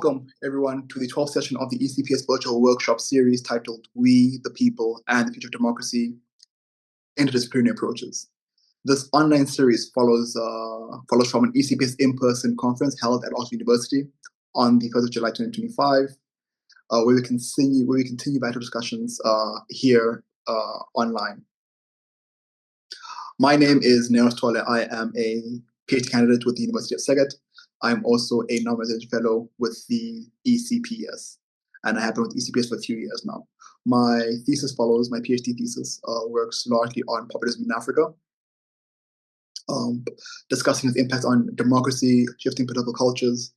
Welcome, everyone, to the 12th session of the ECPS virtual workshop series titled We, the People, and the Future of Democracy, Interdisciplinary Approaches. This online series follows from an ECPS in-person conference held at Oxford University on the 1st of July 2025, where we continue vital discussions here online. My name is Neo Sithole. I am a PhD candidate with the University of Szeged. I'm also a non-resident fellow with the ECPS, and I have been with ECPS for a few years now. My thesis follows, my PhD thesis works largely on populism in Africa, discussing its impact on democracy, shifting political cultures,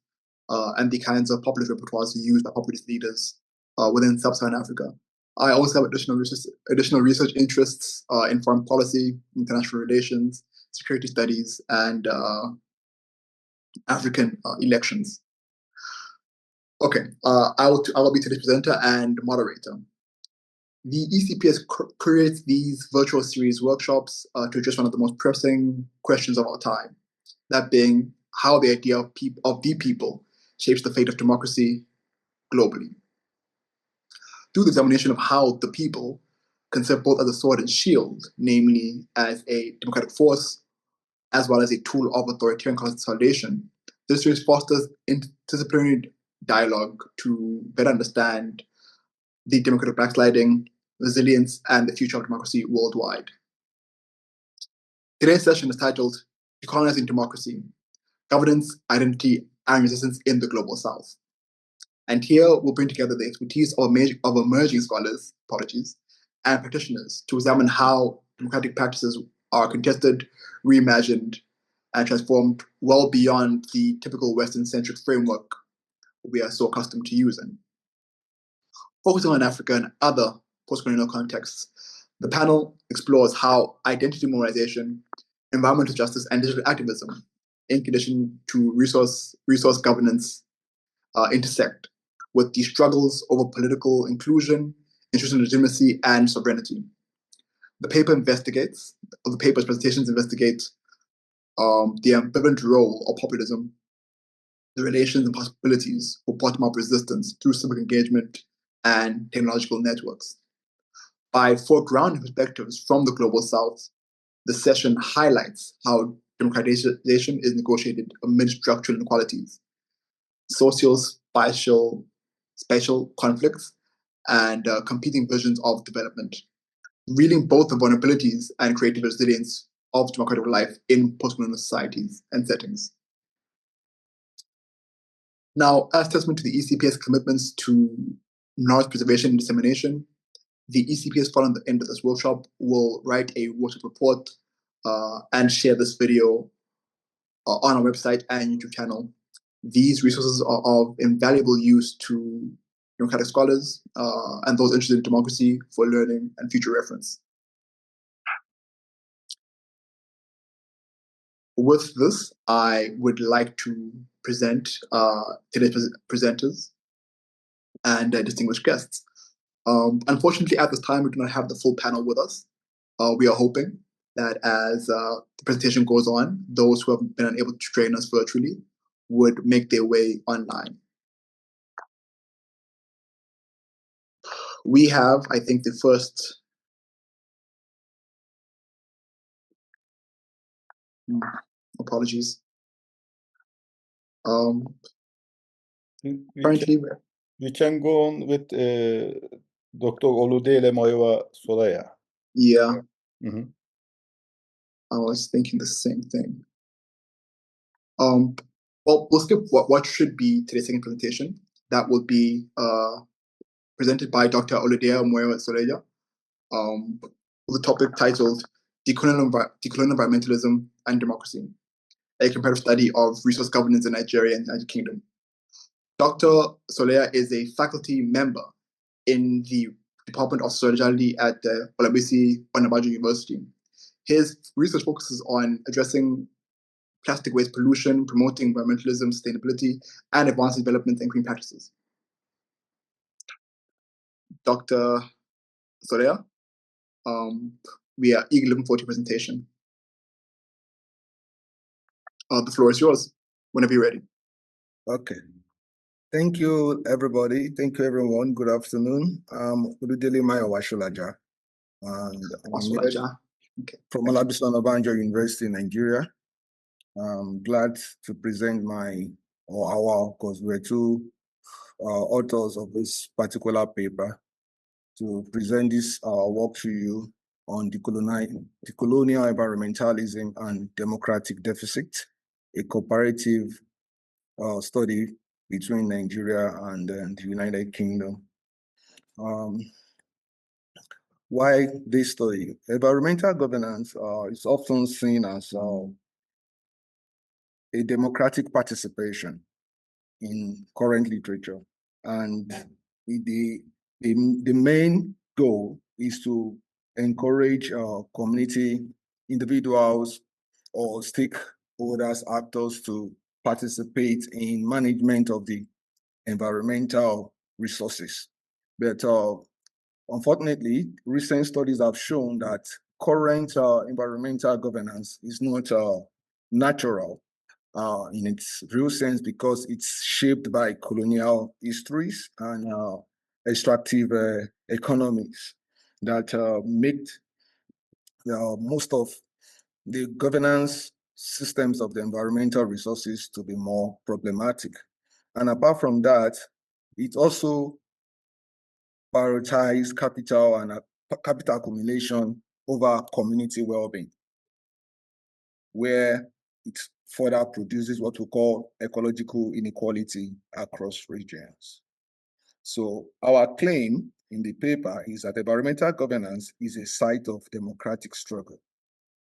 and the kinds of populist repertoires used by populist leaders within sub-Saharan Africa. I also have additional research interests in foreign policy, international relations, security studies, and African elections. Okay, I will be today's presenter and moderator. The ECPS creates these virtual series workshops to address one of the most pressing questions of our time, that being how the idea of the people shapes the fate of democracy globally. Through the examination of how the people can serve both as a sword and shield, namely as a democratic force, as well as a tool of authoritarian consolidation, this series fosters interdisciplinary dialogue to better understand the democratic backsliding, resilience, and the future of democracy worldwide. Today's session is titled Decolonizing Democracy, Governance, Identity, and Resistance in the Global South. And here we'll bring together the expertise of emerging scholars, and practitioners to examine how democratic practices are contested, reimagined, and transformed well beyond the typical Western-centric framework we are so accustomed to using. Focusing on Africa and other postcolonial contexts, the panel explores how identity mobilization, environmental justice, and digital activism, in condition to resource governance, intersect with the struggles over political inclusion, institutional legitimacy, and sovereignty. The paper's presentations investigate the ambivalent role of populism, the relations and possibilities for bottom-up resistance through civic engagement and technological networks. By foregrounding perspectives from the Global South, the session highlights how democratization is negotiated amid structural inequalities, social, spatial conflicts, and competing visions of development, revealing both the vulnerabilities and creative resilience of democratic life in postcolonial societies and settings. Now, as testament to the ECPS commitments to knowledge preservation and dissemination, the ECPS following the end of this workshop will write a workshop report and share this video on our website and YouTube channel. These resources are of invaluable use to democratic scholars and those interested in democracy for learning and future reference. With this, I would like to present today's presenters and distinguished guests. Unfortunately, at this time, we do not have the full panel with us. We are hoping that as the presentation goes on, those who have been unable to join us virtually would make their way online. We have, I think, the first apologies. Currently, we can go on with Dr. Oludele Moyowa Solaya. Yeah. Mm-hmm. I was thinking the same thing. Well, we'll skip what should be today's second presentation. That will be presented by Dr. Oludele Moyowa Solaya, with a topic titled Decolonial Environmentalism and Democracy, a comparative study of resource governance in Nigeria and the United Kingdom. Dr. Solaya is a faculty member in the Department of Sociology at the Olabisi Onabanjo University. His research focuses on addressing plastic waste pollution, promoting environmentalism, sustainability, and advancing development and green practices. Dr. Solaya, we are eagerly looking forward to your presentation. The floor is yours whenever you're ready. Okay. Thank you, everybody. Thank you, everyone. Good afternoon. Ududele Mayawashulaja. And from Olabisi Onabanjo University, Nigeria. I'm glad to present because we're two authors of this particular paper, to present this work to you on decolonial environmentalism and democratic deficit, a comparative study between Nigeria and the United Kingdom. Why this study? Environmental governance is often seen as a democratic participation in current literature. And the main goal is to encourage community, individuals, or stakeholders, actors to participate in management of the environmental resources. But unfortunately, recent studies have shown that current environmental governance is not natural in its real sense, because it's shaped by colonial histories and extractive economies that make most of the governance systems of the environmental resources to be more problematic. And apart from that, it also prioritizes capital and capital accumulation over community well-being, where it further produces what we call ecological inequality across regions. So our claim in the paper is that environmental governance is a site of democratic struggle,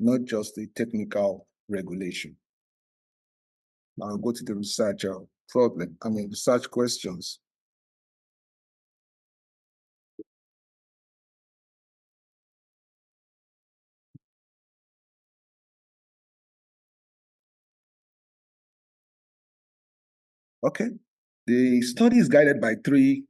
not just a technical regulation. Now I'll go to the research research questions. Okay, the study is guided by three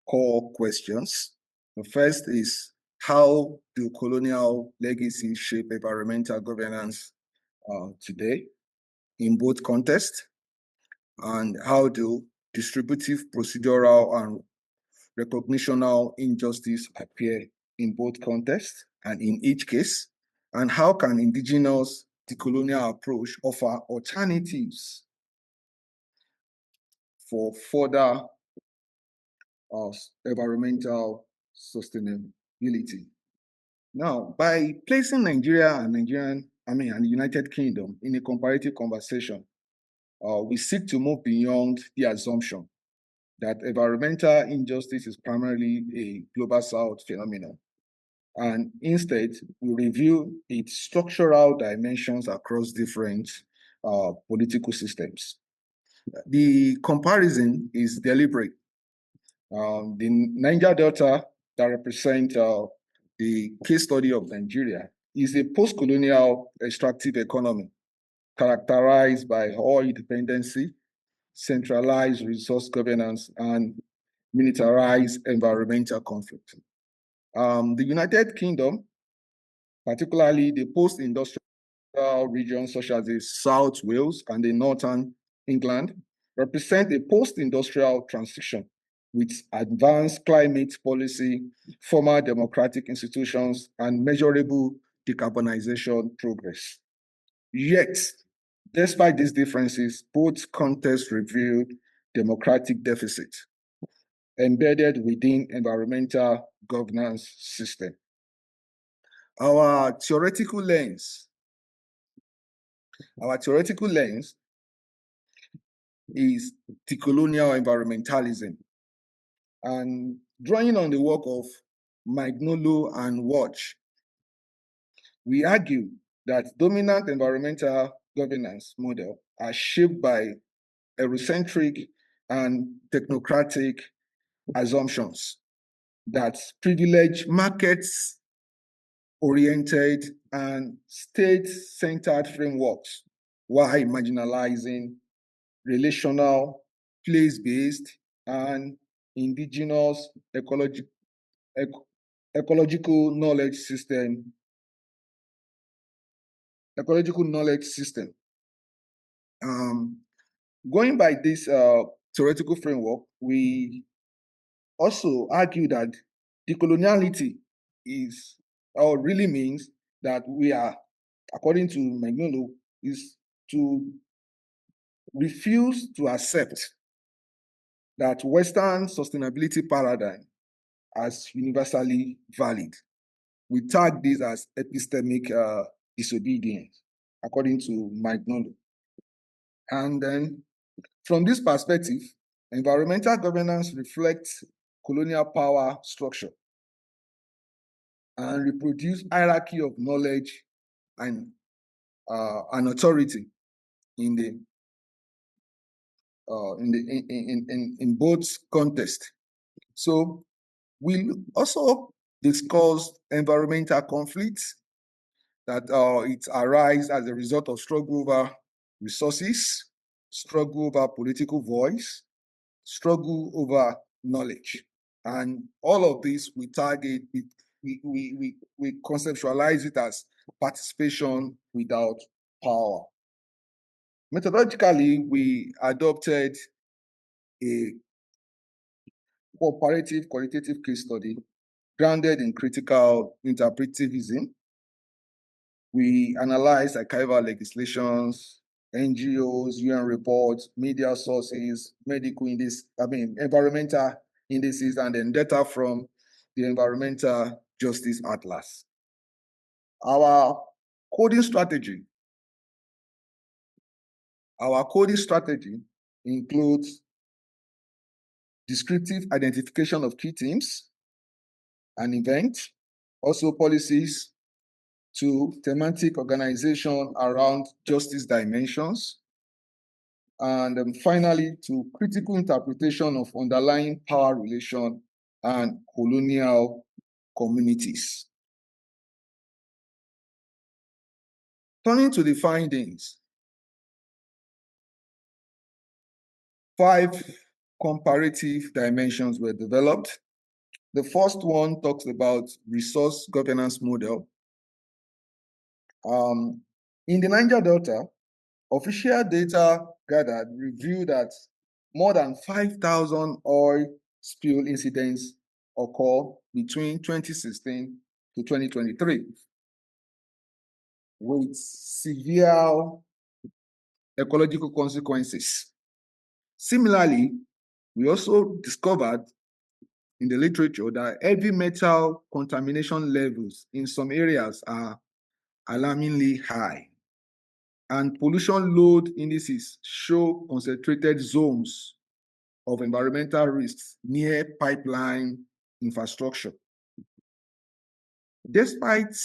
core questions. The first is, how do colonial legacies shape environmental governance today in both contexts? And how do distributive, procedural, and recognitional injustice appear in both contexts and in each case? And how can indigenous decolonial approach offer alternatives for further environmental sustainability? Now, by placing Nigeria and the United Kingdom in a comparative conversation, we seek to move beyond the assumption that environmental injustice is primarily a global south phenomenon. And instead, we review its structural dimensions across different political systems. The comparison is deliberate. The Niger Delta that represent the case study of Nigeria is a post-colonial extractive economy characterized by oil dependency, centralized resource governance, and militarized environmental conflict. The United Kingdom, particularly the post-industrial regions such as the South Wales and the Northern England, represent a post-industrial transition with advanced climate policy, formal democratic institutions, and measurable decarbonization progress. Yet, despite these differences, both contexts revealed democratic deficit embedded within environmental governance system. Our theoretical lens is decolonial environmentalism. And drawing on the work of Magnolo and Watch, we argue that dominant environmental governance model are shaped by Eurocentric and technocratic assumptions that privilege markets-oriented and state-centered frameworks while marginalizing relational, place-based, and indigenous ecological knowledge system. Going by this theoretical framework, we also argue that decoloniality is, or really means that we are, according to Magnolo, is to refuse to accept that Western sustainability paradigm as universally valid. We tag this as epistemic disobedience, according to Magnolo. And then from this perspective, environmental governance reflects colonial power structure and reproduce hierarchy of knowledge and authority in both contexts. So we also discussed environmental conflicts that it arises as a result of struggle over resources, struggle over political voice, struggle over knowledge. And all of this we target, we conceptualize it as participation without power. Methodologically, we adopted a cooperative qualitative case study grounded in critical interpretivism. We analyzed archival legislations, NGOs, UN reports, media sources, medical indices, environmental indices, and then data from the Environmental Justice Atlas. Our coding strategy includes descriptive identification of key themes and events, also policies to thematic organization around justice dimensions, and finally to critical interpretation of underlying power relation and colonial communities. Turning to the findings, 5 comparative dimensions were developed. The first one talks about resource governance model. In the Niger Delta, official data gathered revealed that more than 5,000 oil spill incidents occur between 2016 to 2023, with severe ecological consequences. Similarly, we also discovered in the literature that heavy metal contamination levels in some areas are alarmingly high, and pollution load indices show concentrated zones of environmental risks near pipeline infrastructure. Despite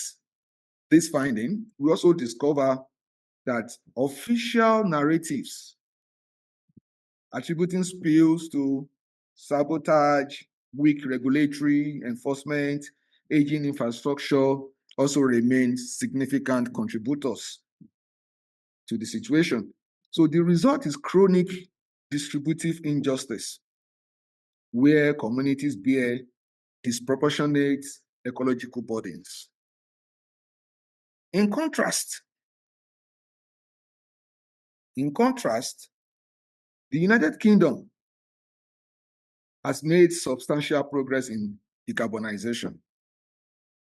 this finding, we also discover that official narratives attributing spills to sabotage, weak regulatory enforcement, aging infrastructure also remain significant contributors to the situation. So the result is chronic distributive injustice, where communities bear disproportionate ecological burdens. In contrast, the United Kingdom has made substantial progress in decarbonization.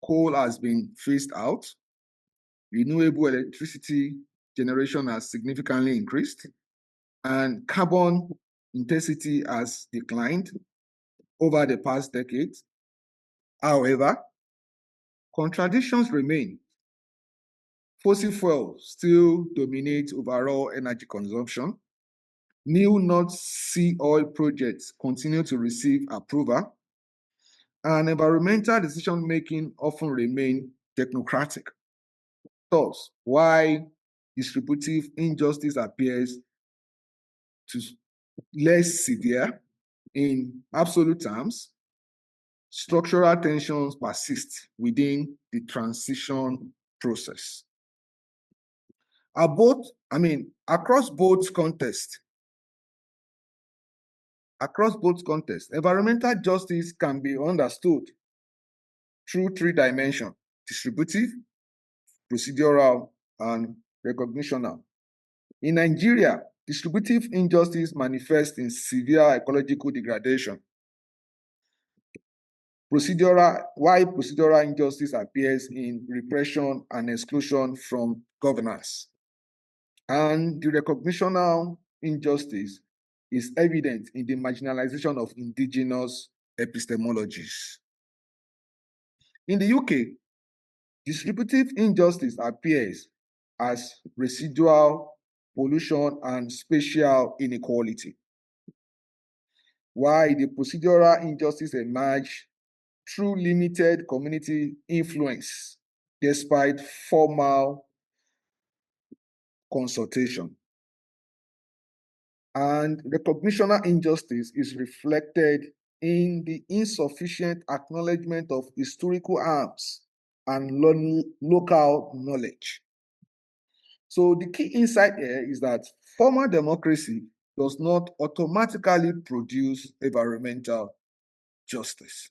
Coal has been phased out, renewable electricity generation has significantly increased, and carbon intensity has declined over the past decade. However, contradictions remain. Fossil fuels still dominate overall energy consumption. New North Sea oil projects continue to receive approval, and environmental decision-making often remain technocratic. Thus, why distributive injustice appears to less severe in absolute terms, structural tensions persist within the transition process. Across both contexts, environmental justice can be understood through 3 dimensions: distributive, procedural, and recognitional. In Nigeria, Distributive injustice manifests in severe ecological degradation. Procedural injustice appears in repression and exclusion from governance. And the recognitional injustice is evident in the marginalization of indigenous epistemologies. In the UK, distributive injustice appears as residual pollution and spatial inequality, while the procedural injustice emerge through limited community influence despite formal consultation. And recognitional injustice is reflected in the insufficient acknowledgement of historical harms and local knowledge. So the key insight here is that formal democracy does not automatically produce environmental justice.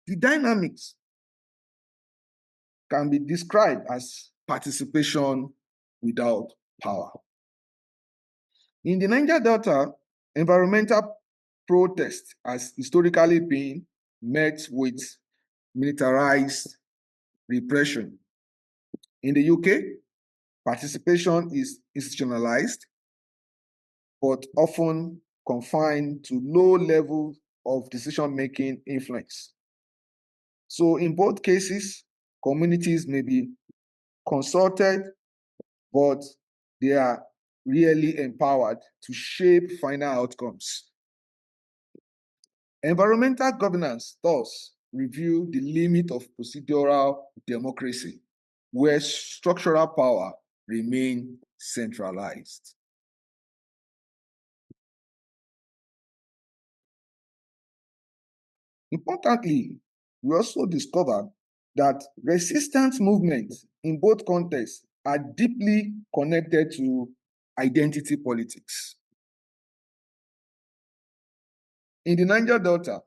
The dynamics can be described as participation without power. In the Niger Delta, environmental protest has historically been met with militarized repression. In the UK, participation is institutionalized, but often confined to low levels of decision-making influence. So in both cases, communities may be consulted, but they are really empowered to shape final outcomes. Environmental governance thus review the limit of procedural democracy, where structural power remain centralized. Importantly, we also discovered that resistance movements in both contexts are deeply connected to identity politics. In the Niger Delta,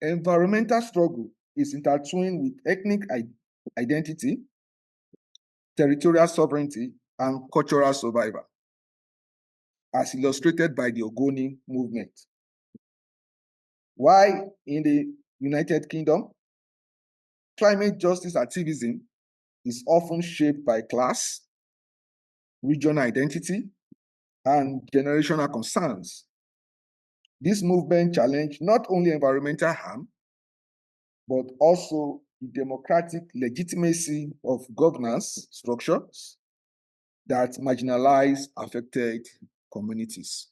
environmental struggle is intertwined with ethnic identity, territorial sovereignty, and cultural survival, as illustrated by the Ogoni movement. While in the United Kingdom, climate justice activism is often shaped by class, regional identity, and generational concerns. This movement challenged not only environmental harm, but also the democratic legitimacy of governance structures that marginalize affected communities.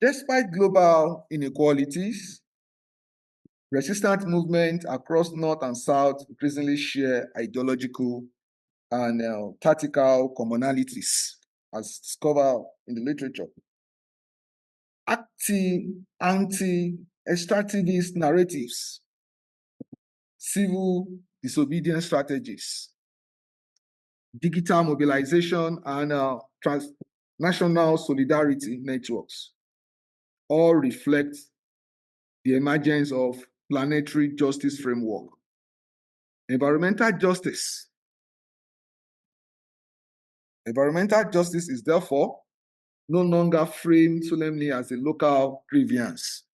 Despite global inequalities, resistance movements across North and South increasingly share ideological and tactical commonalities, as discovered in the literature. Active anti-extractivist narratives, civil disobedience strategies, digital mobilization, and transnational solidarity networks all reflect the emergence of planetary justice framework. Environmental justice is therefore no longer framed solemnly as a local grievance,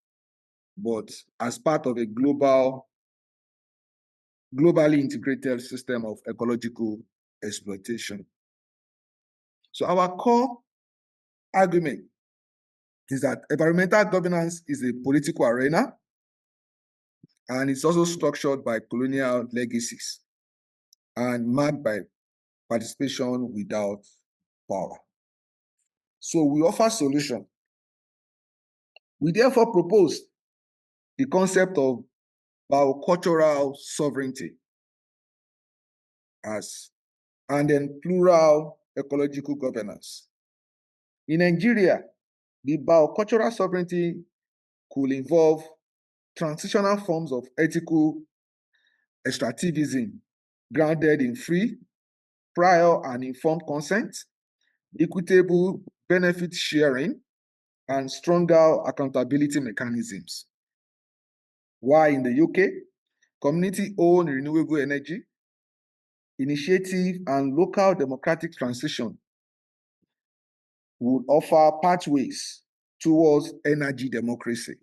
but as part of a globally integrated system of ecological exploitation. So our core argument is that environmental governance is a political arena, and it's also structured by colonial legacies and marked by participation without power. So we offer solution. We therefore propose the concept of biocultural sovereignty and then plural ecological governance. In Nigeria, the biocultural sovereignty could involve transitional forms of ethical extractivism grounded in free, prior, and informed consent, equitable benefit sharing, and stronger accountability mechanisms. While in the UK, community-owned renewable energy, initiative, and local democratic transition would offer pathways towards energy democracy.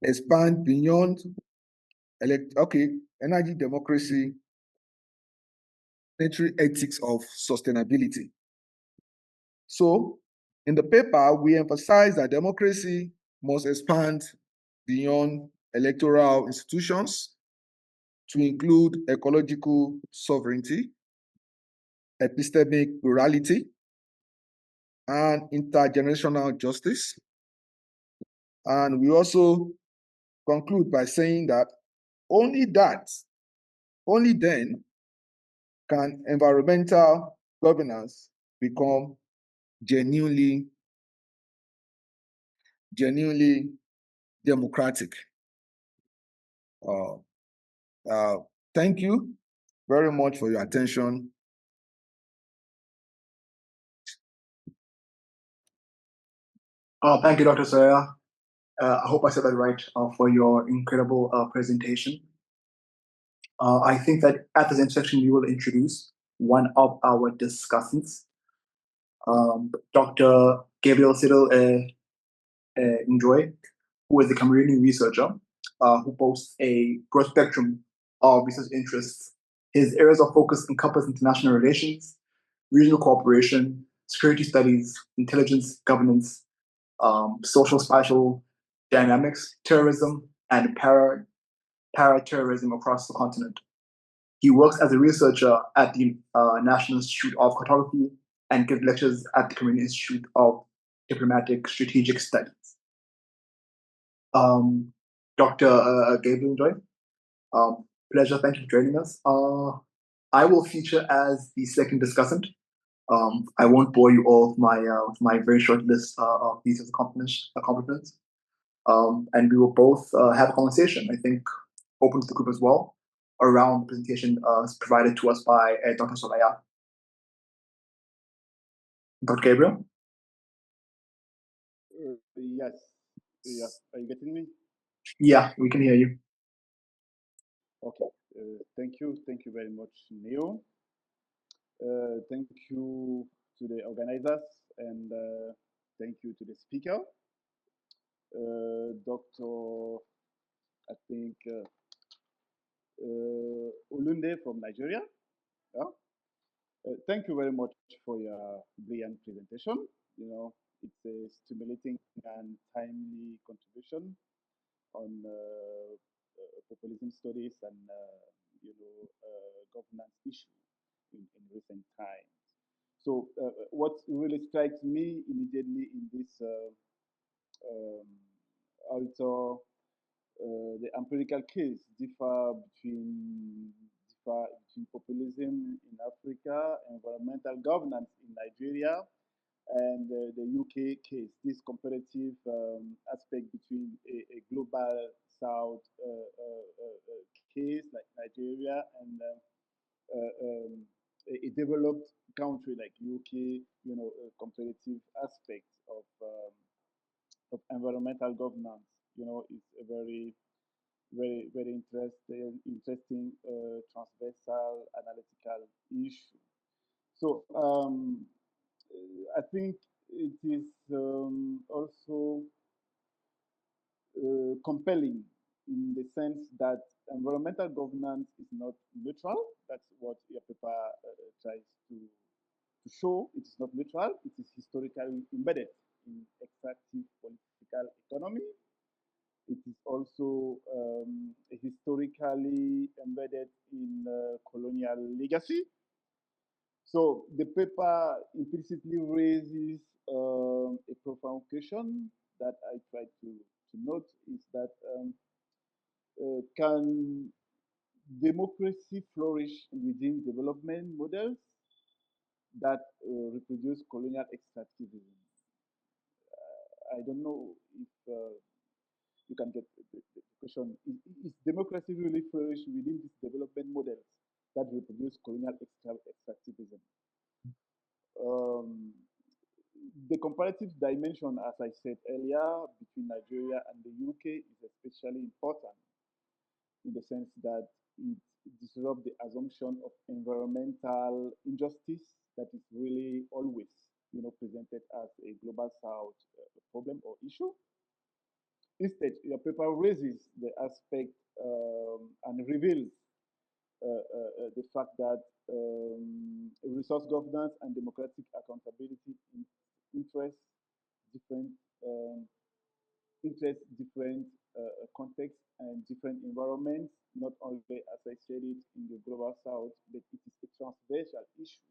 Expand beyond energy democracy, planetary ethics of sustainability. So, in the paper, we emphasize that democracy must expand beyond electoral institutions to include ecological sovereignty, epistemic plurality, and intergenerational justice. And we also conclude by saying that only then can environmental governance become genuinely democratic. Thank you very much for your attention. Thank you, Dr. Soya. I hope I said that right, for your incredible presentation. I think that at this intersection, we will introduce one of our discussants, Dr. Gabriel Sidel Njoy, who is a Cameroonian researcher who boasts a broad spectrum of research interests. His areas of focus encompass international relations, regional cooperation, security studies, intelligence, governance, social spatial dynamics, terrorism, and para-terrorism across the continent. He works as a researcher at the National Institute of Cartography and gives lectures at the Cameroon Institute of Diplomatic Strategic Studies. Dr. Gabriel Joy, pleasure. Thank you for joining us. I will feature as the second discussant. I won't bore you all with my very short list of these accomplishments. And we will both have a conversation, I think, open to the group as well, around the presentation provided to us by Dr. Solaya. Dr. Gabriel? Yes. Are you getting me? Yeah, we can hear you. Okay. Thank you very much, Neo. Thank you to the organizers, and thank you to the speaker, Dr. I think Olunde from Nigeria. Yeah? Thank you very much for your brilliant presentation. You know, it's a stimulating and timely contribution on populism studies and governance issues in recent times. So what really strikes me immediately in this also the empirical case differ between populism in Africa, environmental governance in Nigeria, and the UK case, this comparative aspect between a global South case like Nigeria and a developed country like UK, comparative aspect of environmental governance, is a very, very, very interesting transversal analytical issue. So I think it is also compelling in the sense that environmental governance is not neutral. That's what your paper tries to show. It is not neutral. It is historically embedded in extractive political economy. It is also historically embedded in colonial legacy. So the paper implicitly raises a profound question that I try to note is that can democracy flourish within development models that reproduce colonial extractivism? I don't know if you can get the question. Is democracy really flourish within these development models that reproduce colonial extractivism? The comparative dimension, as I said earlier, between Nigeria and the UK is especially important in the sense that it disrupts the assumption of environmental injustice that is really always, presented as a global south problem or issue. Instead, your paper raises the aspect and reveals the fact that resource governance and democratic accountability interest different contexts and different environments, not only, as I said it, in the global south, but it is a transversal issue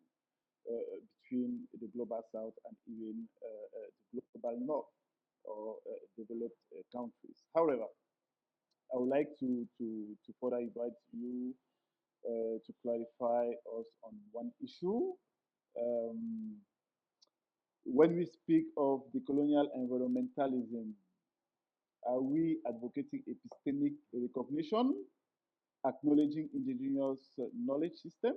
between the global south and even the global north or developed countries. However, I would like to further invite you to clarify us on one issue. When we speak of decolonial environmentalism, are we advocating epistemic recognition, acknowledging indigenous knowledge system,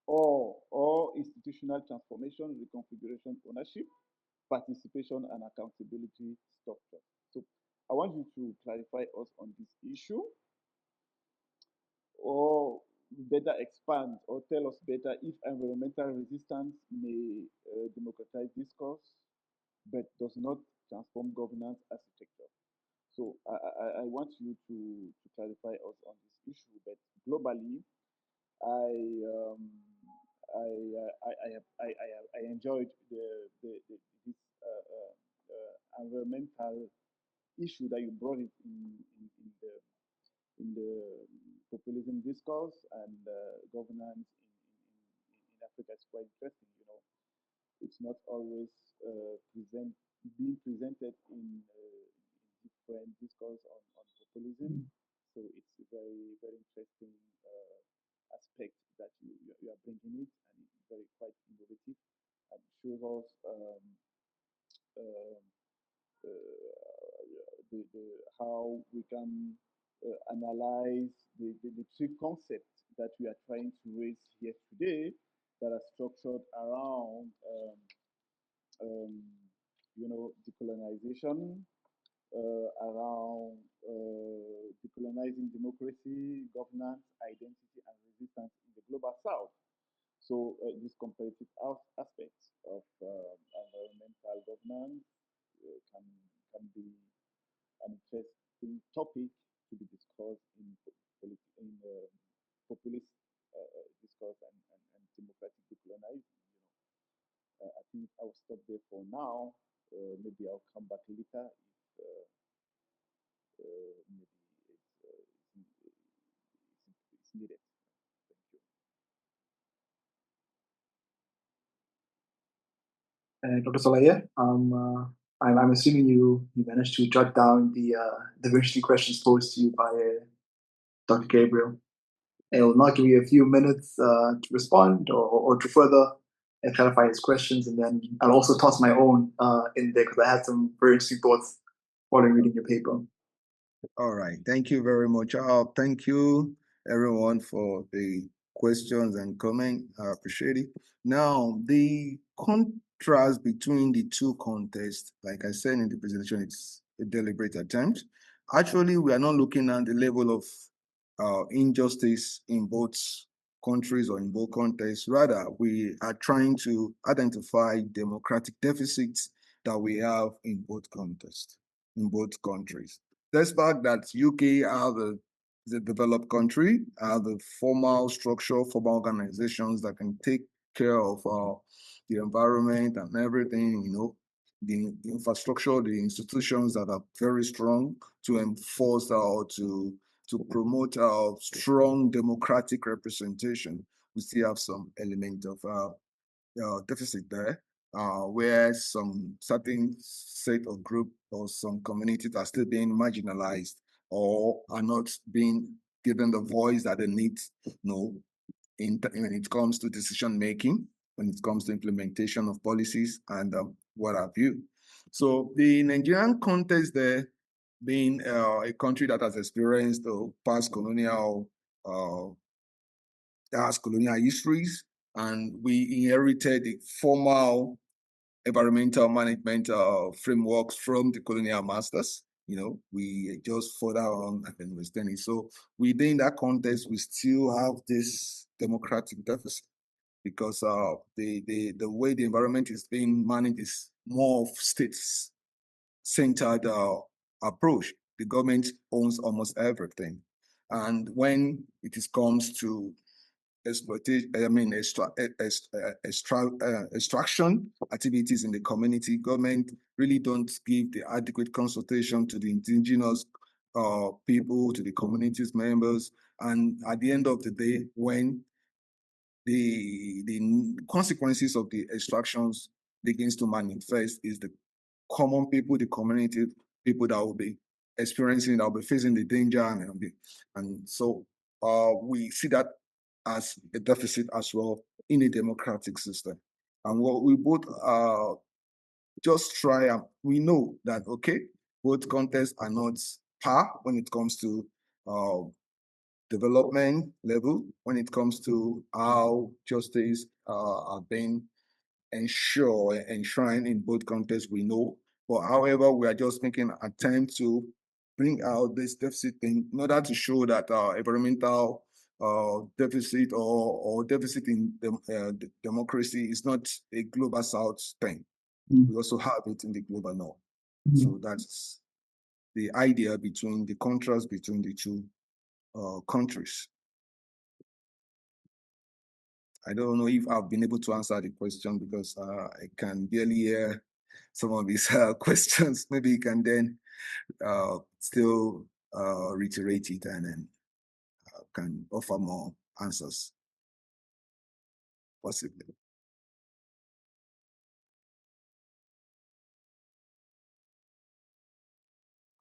or institutional transformation, reconfiguration, ownership, participation, and accountability structure? So I want you to clarify us on this issue, or better expand or tell us better if environmental resistance may democratize discourse, but does not transform governance architecture. So I want you to clarify us on this issue. But globally, I enjoyed this environmental issue that you brought it in the populism discourse and governance in Africa. Is quite interesting. It's not always being presented in different discourse on populism. So it's a very, very interesting aspect that you are bringing it, and it's very quite innovative and shows us how we can analyze the three concepts that we are trying to raise here today that are structured around decolonization, around decolonizing democracy, governance, identity, and resistance in the global south. So these comparative aspects of environmental governance can be an interesting topic to be discussed in populist discourse and democratic decolonizing. I think I'll stop there for now. Maybe I'll come back later if maybe it's needed. Thank you. Dr. Solaye, I'm assuming you managed to jot down the interesting questions posed to you by Dr. Gabriel. I will now give you a few minutes to respond or to further clarify his questions, and then I'll also toss my own in there because I had some very interesting thoughts following reading your paper. All right, thank you very much. Thank you everyone for the questions and comments. I appreciate it. Now, the contrast between the two contests, like I said in the presentation, it's a deliberate attempt. Actually, we are not looking at the level of injustice in both countries or in both contexts. Rather, we are trying to identify democratic deficits that we have in both contexts, in both countries. Despite that UK are the developed country, are the formal structure, formal organizations that can take care of the environment and everything, the infrastructure, the institutions that are very strong to enforce or to promote our strong democratic representation. We still have some element of deficit there, where some certain set of group or some communities are still being marginalized or are not being given the voice that they need, when it comes to decision making, when it comes to implementation of policies and what have you. So the Nigerian context there, being a country that has experienced past colonial histories, and we inherited the formal environmental management frameworks from the colonial masters. We just further on and understanding. So within that context, we still have this democratic deficit because the way the environment is being managed is more of state-centered approach. The government owns almost everything. And when it comes to exploitation, extraction activities in the community, government really don't give the adequate consultation to the indigenous people, to the community's members. And at the end of the day, when the consequences of the extractions begins to manifest, is the common people, the community people that will be experiencing, that will be facing the danger, and so we see that as a deficit as well in a democratic system. And what we both just try, we know that, okay, both contexts are not par when it comes to development level, when it comes to how justice are being enshrined in both contexts, we know. But however, we are just making an attempt to bring out this deficit thing in order to show that environmental deficit or deficit in democracy is not a global south thing. We also have it in the global north. So that's the idea between the contrast between the two countries. I don't know if I've been able to answer the question because I can barely hear some of these questions. Maybe you can then still reiterate it and then can offer more answers, possibly.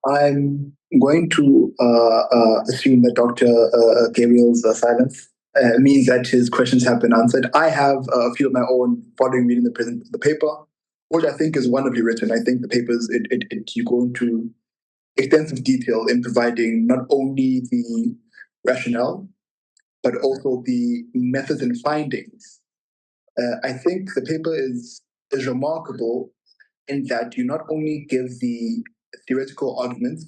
I'm going to assume that Dr. Gabriel's silence means that his questions have been answered. I have a few of my own following reading the paper, which I think is wonderfully written. I think the papers, you go into extensive detail in providing not only the rationale, but also the methods and findings. I think the paper is remarkable in that you not only give the theoretical arguments,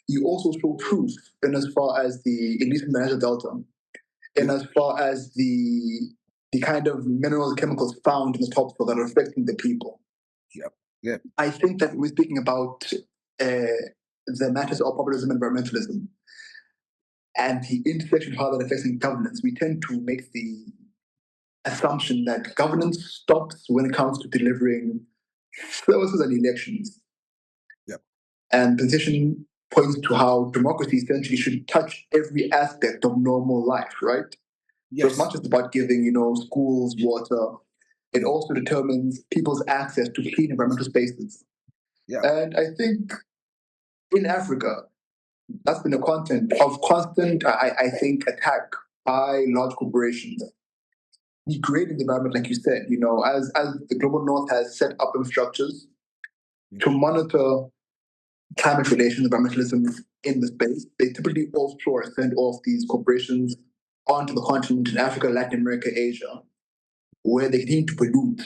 you also show proof in as far as at least in the Niger Delta, in as far as the kind of minerals, chemicals found in the topsoil that are affecting the people. Yeah. I think that we're speaking about the matters of populism and environmentalism and the intersection of how that affects governance. We tend to make the assumption that governance stops when it comes to delivering services and elections. And the position points to how democracy essentially should touch every aspect of normal life, right? Yes. So it's not just about giving, schools water. It also determines people's access to clean environmental spaces. Yeah. And I think in Africa, that's been a content of constant, I think, attack by large corporations. Degrading the environment, like you said, as the global north has set up infrastructures to monitor climate relations, environmentalism in the space, they typically offshore send off these corporations onto the continent in Africa, Latin America, Asia, where they continue to pollute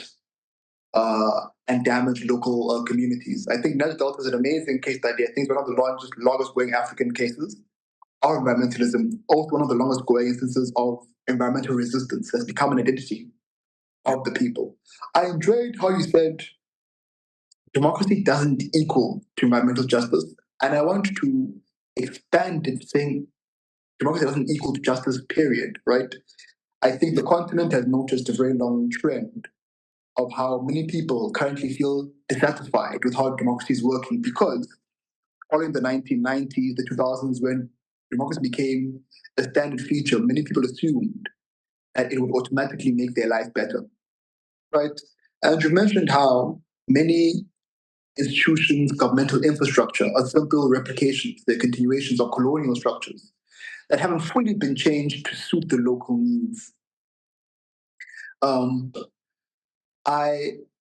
and damage local communities. I think Niger Delta is an amazing case study. I think it's one of the longest going African cases of environmentalism, also one of the longest going instances of environmental resistance that's become an identity of the people. I enjoyed how you said democracy doesn't equal to environmental justice. And I want to expand it saying democracy doesn't equal to justice, period, right? I think the continent has noticed a very long trend of how many people currently feel dissatisfied with how democracy is working because following the 1990s, the 2000s, when democracy became a standard feature, many people assumed that it would automatically make their life better, right? And you mentioned how many institutions, governmental infrastructure are simple replications, they're continuations of colonial structures that haven't fully been changed to suit the local needs. I'm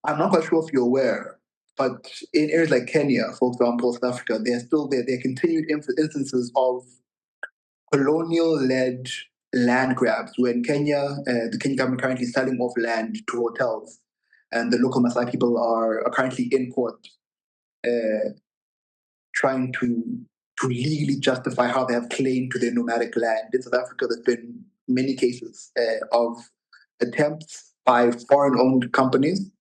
not quite sure if you're aware, but in areas like Kenya, for example, South Africa, there are continued instances of colonial-led land grabs. Where in Kenya, the Kenyan government currently is selling off land to hotels and the local Maasai people are currently in court trying to legally justify how they have claim to their nomadic land. In South Africa, there's been many cases of attempts by foreign-owned companies.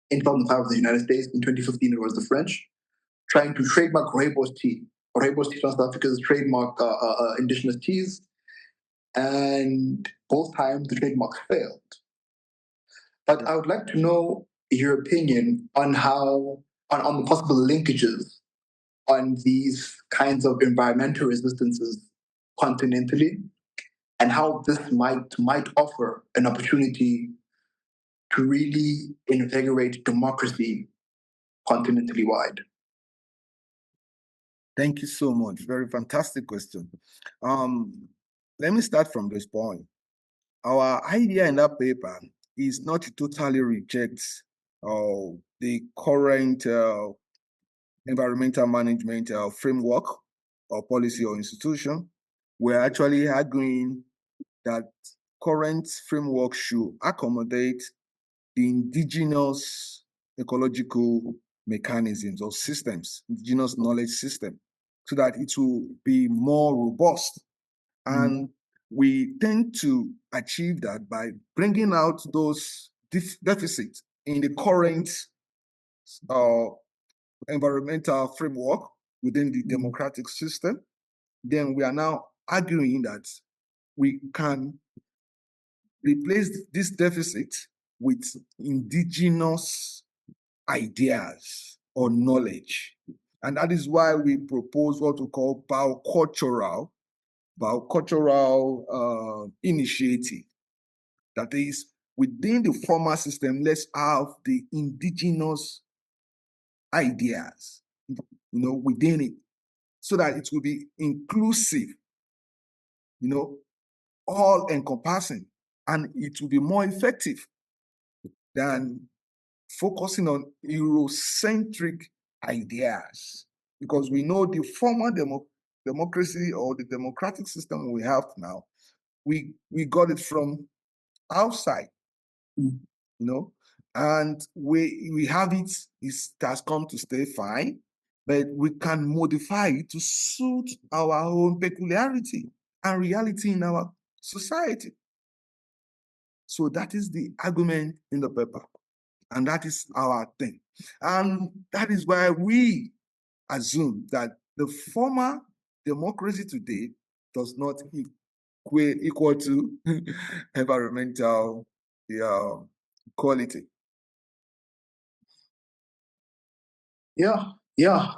In 2005, the United States. In 2015, it was the French, trying to trademark rooibos tea. Rooibos tea from South Africa's trademark indigenous teas, and both times the trademark failed. But I would like to know your opinion on how on the possible linkages on these kinds of environmental resistances continentally, and how this might offer an opportunity to really invigorate democracy continentally wide. Thank you so much. Very fantastic question. Let me start from this point. Our idea in that paper is not to totally reject the current environmental management framework or policy or institution. We're actually arguing that current framework should accommodate the indigenous ecological mechanisms or systems, indigenous knowledge system, so that it will be more robust. And we tend to achieve that by bringing out those deficits in the current environmental framework within the democratic system. Then we are now arguing that we can replace this deficit with indigenous ideas or knowledge. And that is why we propose what we call biocultural initiative. That is, within the former system, let's have the indigenous ideas, within it, so that it will be inclusive, all encompassing, and it will be more effective than focusing on Eurocentric ideas, because we know the former democracy or the democratic system we have now, we got it from outside, and we have it. It has come to stay fine, but we can modify it to suit our own peculiarity and reality in our society. So that is the argument in the paper, and that is our thing. And that is why we assume that the former democracy today does not equal to environmental equality. Yeah.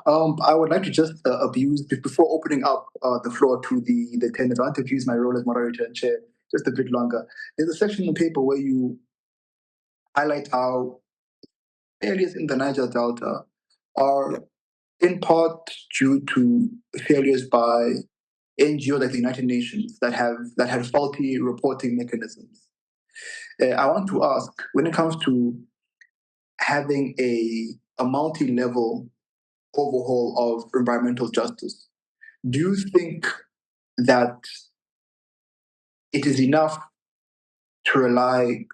I would like to just abuse, before opening up the floor to the attendants, I want to abuse my role as moderator and chair just a bit longer. There's a section in the paper where you highlight how failures in the Niger Delta are in part due to failures by NGOs like the United Nations that had faulty reporting mechanisms. I want to ask, when it comes to having a multi-level overhaul of environmental justice, do you think that it is enough to rely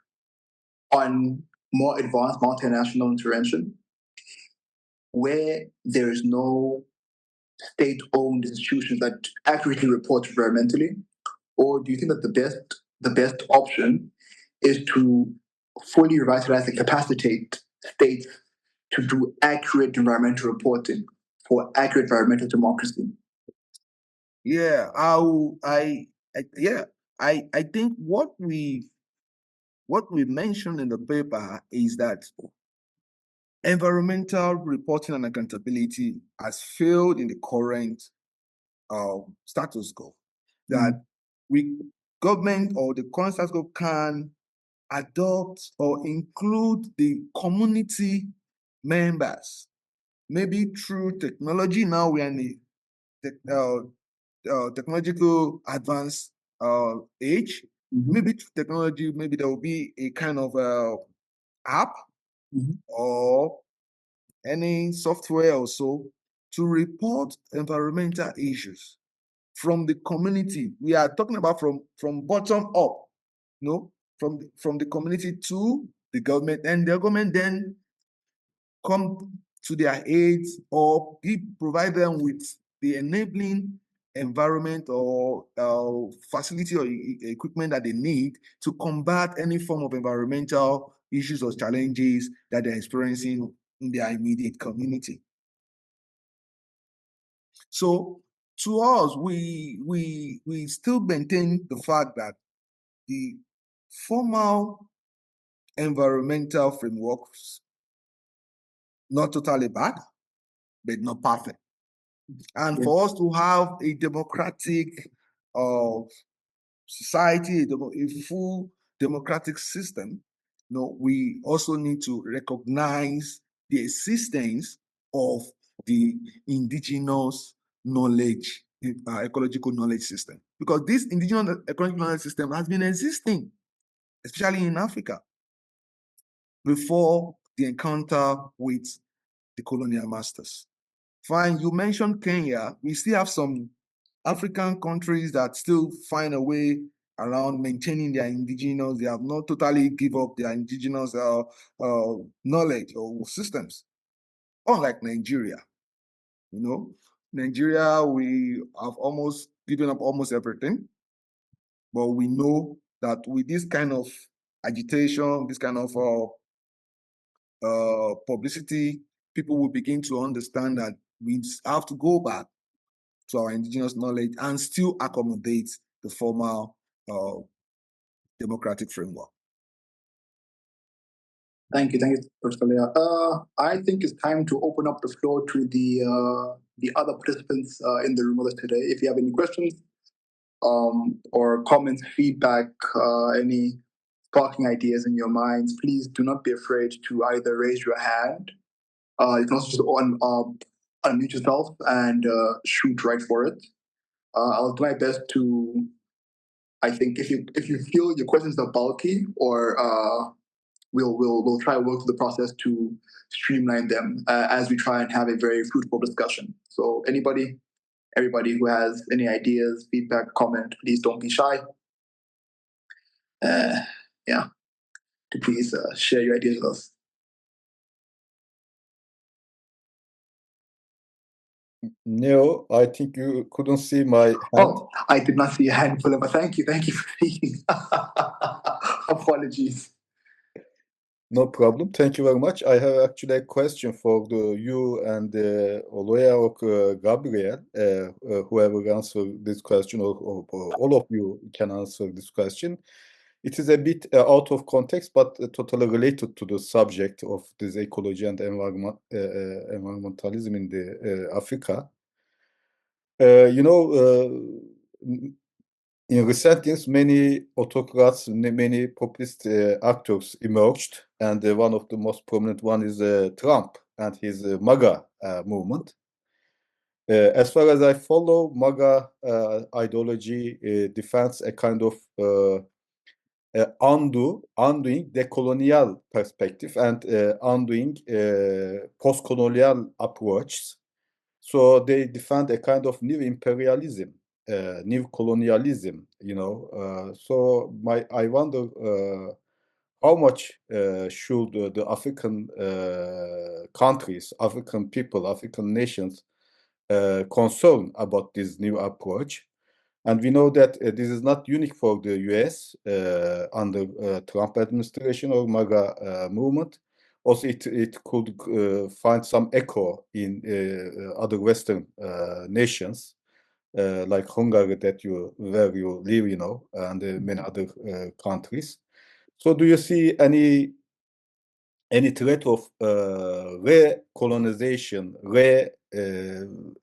on more advanced multinational intervention where there is no state-owned institutions that accurately report environmentally? Or do you think that the best option is to fully revitalize and capacitate states to do accurate environmental reporting for accurate environmental democracy? Yeah, I think what we mentioned in the paper is that environmental reporting and accountability has failed in the current status quo. That government or the current status quo can adopt or include the community members, maybe through technology. Now we are in the technological advanced age. Maybe through technology, maybe there will be a kind of app or any software or so to report environmental issues from the community. We are talking about from bottom up, from the community to the government, and the government then come to their aid or provide them with the enabling environment or facility or equipment that they need to combat any form of environmental issues or challenges that they're experiencing in their immediate community. So to us, we still maintain the fact that the formal environmental frameworks, not totally bad, but not perfect. And for us to have a democratic society, a full democratic system, we also need to recognize the existence of the indigenous knowledge, ecological knowledge system. Because this indigenous ecological knowledge system has been existing, especially in Africa, before the encounter with the colonial masters. Fine, you mentioned Kenya. We still have some African countries that still find a way around maintaining their indigenous. They have not totally give up their indigenous knowledge or systems. Unlike Nigeria, Nigeria, we have almost given up almost everything. But we know that with this kind of agitation, this kind of publicity, people will begin to understand that we have to go back to our indigenous knowledge and still accommodate the formal democratic framework. Thank you, Professor Lea. I think it's time to open up the floor to the other participants in the room with us today. If you have any questions or comments, feedback, any sparking ideas in your minds, please do not be afraid to either raise your hand. You can also just unmute yourself and shoot right for it. I'll do my best to. I think if you feel your questions are bulky, or we'll try to work through the process to streamline them as we try and have a very fruitful discussion. So everybody who has any ideas, feedback, comment, please don't be shy. To please share your ideas with us. Neo, I think you couldn't see my hand. Oh, I did not see your hand, Philip, but thank you for speaking. Apologies. No problem. Thank you very much. I have actually a question for you and Oloya or Gabriel, whoever answer this question, or all of you can answer this question. It is a bit out of context, but totally related to the subject of this ecology and environmentalism in the Africa. In recent years, many autocrats, many populist actors emerged, and one of the most prominent one is Trump and his MAGA movement. As far as I follow, MAGA ideology defends a kind of undoing decolonial perspective and undoing postcolonial approaches. So they defend a kind of new imperialism, new colonialism, So I wonder how much should the African countries, African people, African nations concern about this new approach? And we know that this is not unique for the US under Trump administration or MAGA movement. Also, it could find some echo in other Western nations, like Hungary, where you live, and many other countries. So, do you see any threat of re-colonization,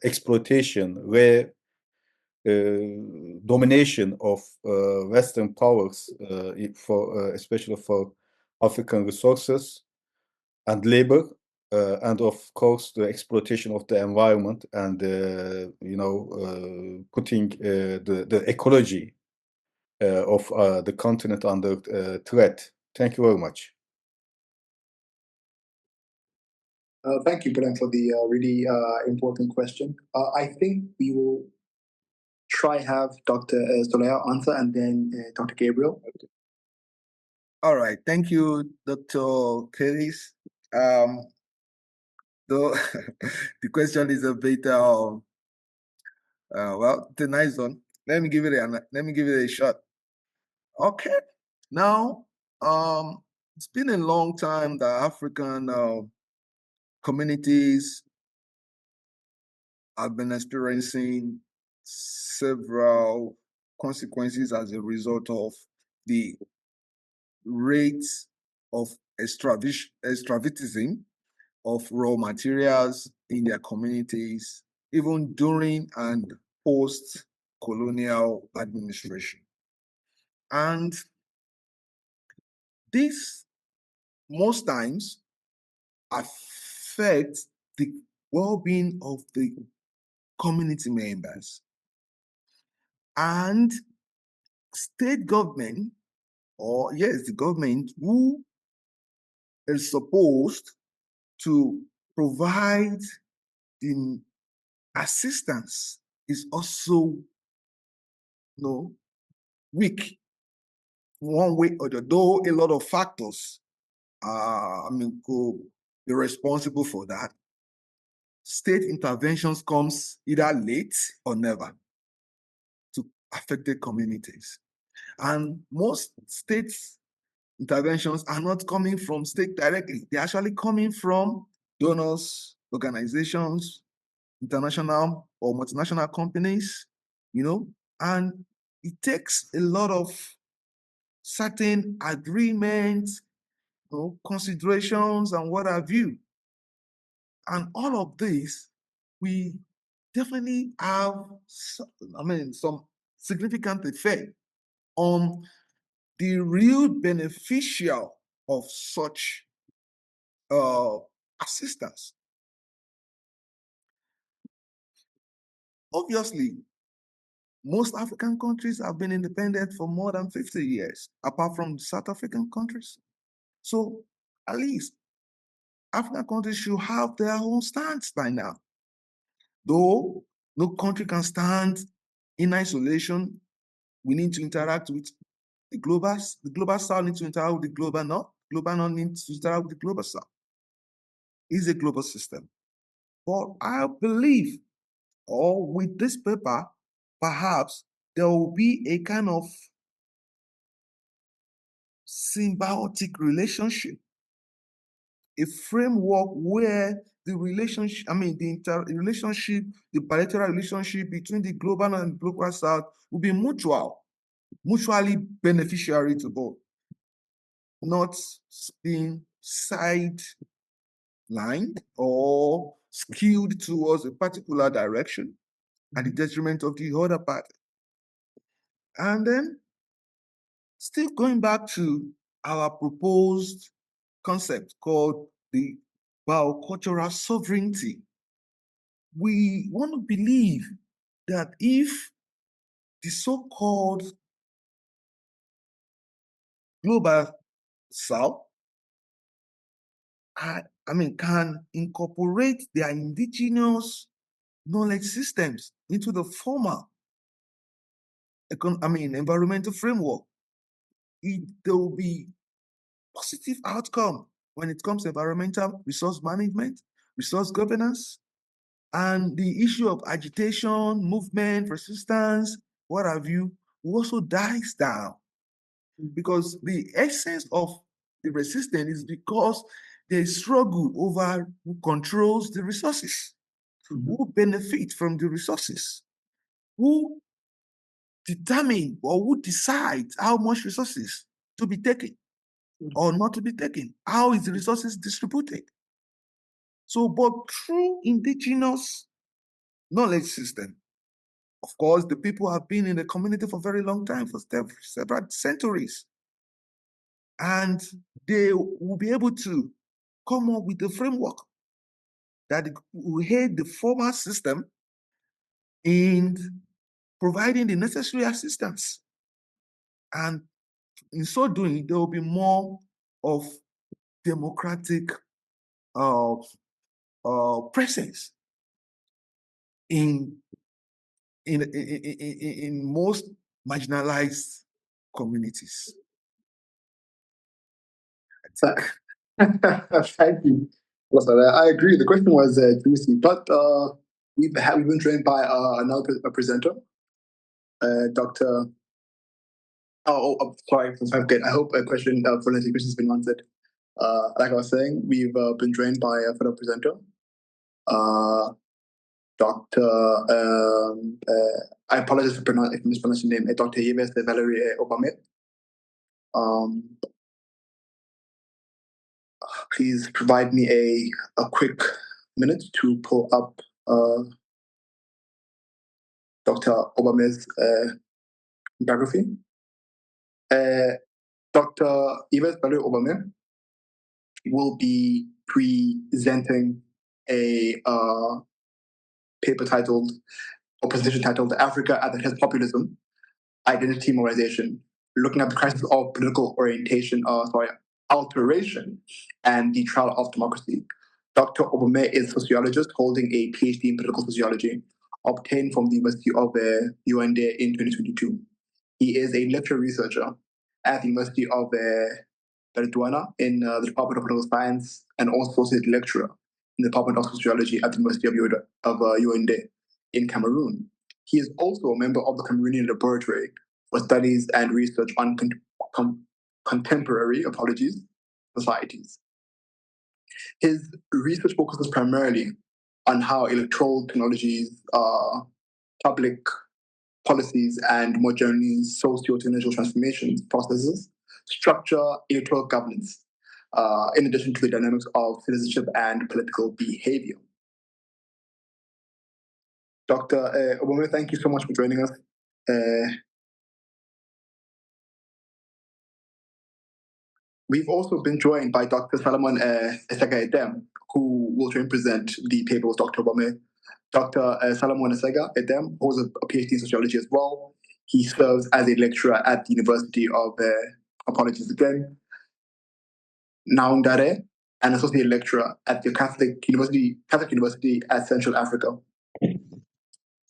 exploitation, domination of Western powers, especially for African resources and labor, and of course the exploitation of the environment and putting the ecology of the continent under threat? Thank you very much. Thank you, Brian, for the really important question. I think we will try have Dr. Solea answer and then Dr. Gabriel. All right, thank you, Dr. Kellis. Though the question is a bit, well, it's a nice one. Let me give it a shot. Okay, now, it's been a long time that African communities have been experiencing several consequences as a result of the rates of extractivism of raw materials in their communities, even during and post-colonial administration. And this most times affect the well-being of the community members. And state government, or yes, the government who is supposed to provide the assistance is also weak one way or the other, though a lot of factors could be responsible for that. State interventions comes either late or never to affected communities. And most states interventions are not coming from state directly. They're actually coming from donors, organizations, international or multinational companies, and it takes a lot of certain agreements, considerations, and what have you. And all of this, we definitely have, some significant effect on the real beneficial of such assistance. Obviously, most African countries have been independent for more than 50 years, apart from South African countries. So at least African countries should have their own stance by now. Though no country can stand in isolation, we need to interact with the global. The global south needs to interact with the global north. Global north needs to interact with the global south. It's a global system. But I believe, or with this paper, perhaps there will be a kind of symbiotic relationship, a framework where the relationship, the bilateral relationship between the global and global south will be mutually beneficiary to both, not being sidelined or skewed towards a particular direction at the detriment of the other party. And then, still going back to our proposed concept called the biocultural sovereignty, we want to believe that if the so-called global south can incorporate their indigenous knowledge systems into the formal environmental framework, there will be positive outcome when it comes to environmental resource management, resource governance, and the issue of agitation, movement, resistance, what have you, also dies down. Because the essence of the resistance is because they struggle over who controls the resources, who benefit from the resources, who determine or who decides how much resources to be taken or not to be taken, how is the resources distributed. So, but through indigenous knowledge system, of course, the people have been in the community for a very long time, for several centuries. And they will be able to come up with a framework that will aid the formal system in providing the necessary assistance. And in so doing, there will be more of democratic presence in most marginalized communities. Thank you. I agree. The question was juicy, but we've been joined by another presenter, Dr. Sorry, I hope a question for Lindsay has been answered. Like I was saying, we've been joined by a fellow presenter, Dr. I apologize if I mispronounced your name, Dr. Yves Valerie Obame. Please provide me a quick minute to pull up Dr. Obame's biography. Dr. Yves Valerie Obame will be presenting a paper titled, or presentation titled, Africa at the Head of Populism, Identity Moralization, looking at the crisis of political alteration and the trial of democracy. Dr. Obame is a sociologist holding a PhD in political sociology, obtained from the University of UND in 2022. He is a lecturer researcher at the University of Beledweyne in the Department of Political Science, and also associate lecturer in the Department of Sociology at the University of UND in Cameroon. He is also a member of the Cameroonian Laboratory for Studies and Research on Contemporary Societies. His research focuses primarily on how electoral technologies, public policies, and more generally socio-technological transformation processes structure electoral governance, in addition to the dynamics of citizenship and political behavior. Dr. Obame, thank you so much for joining us. We've also been joined by Dr. Solomon Szeged, who will try and present the paper with Dr. Obame. Dr. Solomon Szeged holds a PhD in sociology as well. He serves as a lecturer at the University of, apologies again, Naoundare, and associate lecturer at the Catholic University at Central Africa.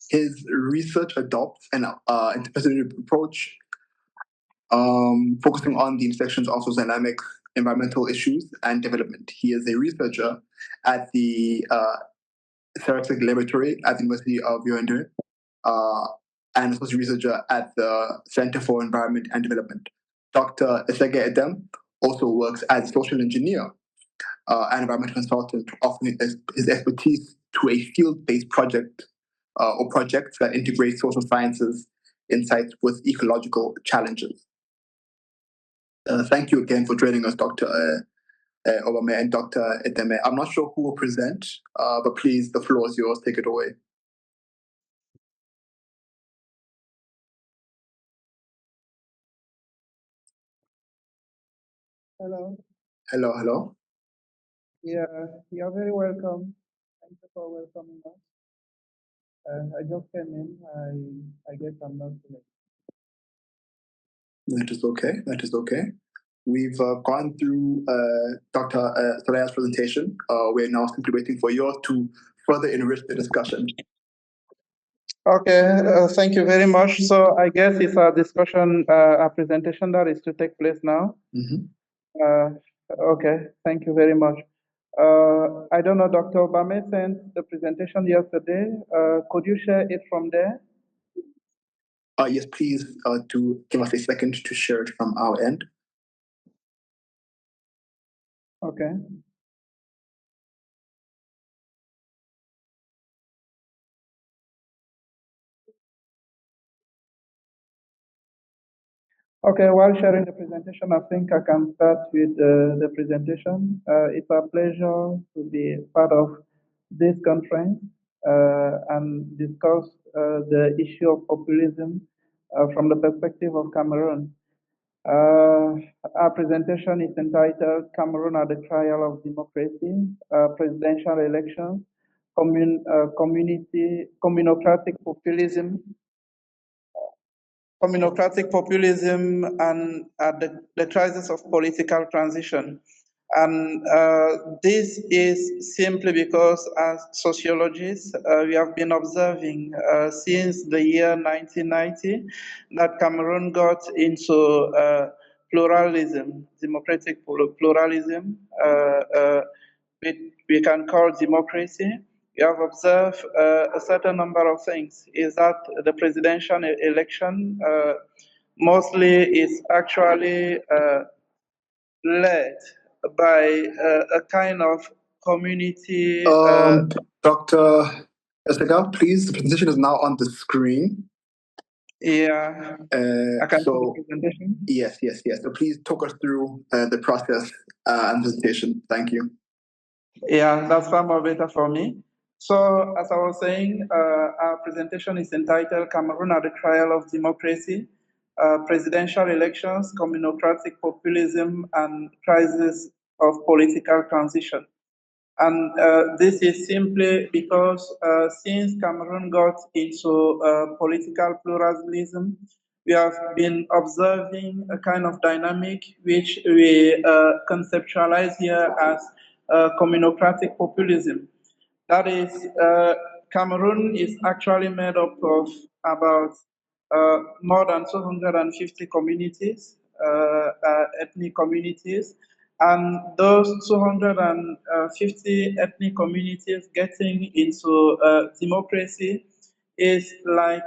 His research adopts an interdisciplinary approach, focusing on the intersections of social dynamics, environmental issues, and development. He is a researcher at the Symbolic Laboratory at the University of UND, and associate researcher at the Center for Environment and Development. Dr. Szeged also works as a social engineer and environmental consultant, offering his expertise to a field-based project or projects that integrate social sciences insights with ecological challenges. Thank you again for joining us, Dr. Obame and Dr. Edeme. I'm not sure who will present, but please, the floor is yours. Take it away. Hello. Hello, hello. Yeah, you're very welcome. Thank you for welcoming us. I just came in. I guess I'm not too late. That is okay. That is okay. We've gone through Dr. Soleil's presentation. We're now simply waiting for yours to further enrich the discussion. Okay, thank you very much. So I guess it's a discussion, a presentation that is to take place now. Mm-hmm. Okay, thank you very much. I don't know, Dr. Obame sent the presentation yesterday. Could you share it from there? Yes, please to give us a second to share it from our end. Okay. Okay, while sharing the presentation, I think I can start with the presentation. It's a pleasure to be part of this conference and discuss the issue of populism from the perspective of Cameroon. Our presentation is entitled Cameroon at the Trial of Democracy, Presidential Elections, Communocratic Populism, and the crisis of political transition. And this is simply because, as sociologists, we have been observing since the year 1990 that Cameroon got into pluralism, democratic pluralism, we can call democracy. You have observed a certain number of things. Is that the presidential election mostly is actually led by a kind of community. Dr. Szeged, please, the presentation is now on the screen. Yeah. I can see the presentation. Yes. So please talk us through the process and presentation. Thank you. Yeah, that's far more better for me. So, as I was saying, our presentation is entitled Cameroon at the Trial of Democracy, Presidential Elections, Communocratic Populism, and Crisis of Political Transition. And this is simply because since Cameroon got into political pluralism, we have been observing a kind of dynamic which we conceptualize here as communocratic populism. That is, Cameroon is actually made up of about more than 250 communities, ethnic communities, and those 250 ethnic communities getting into democracy is like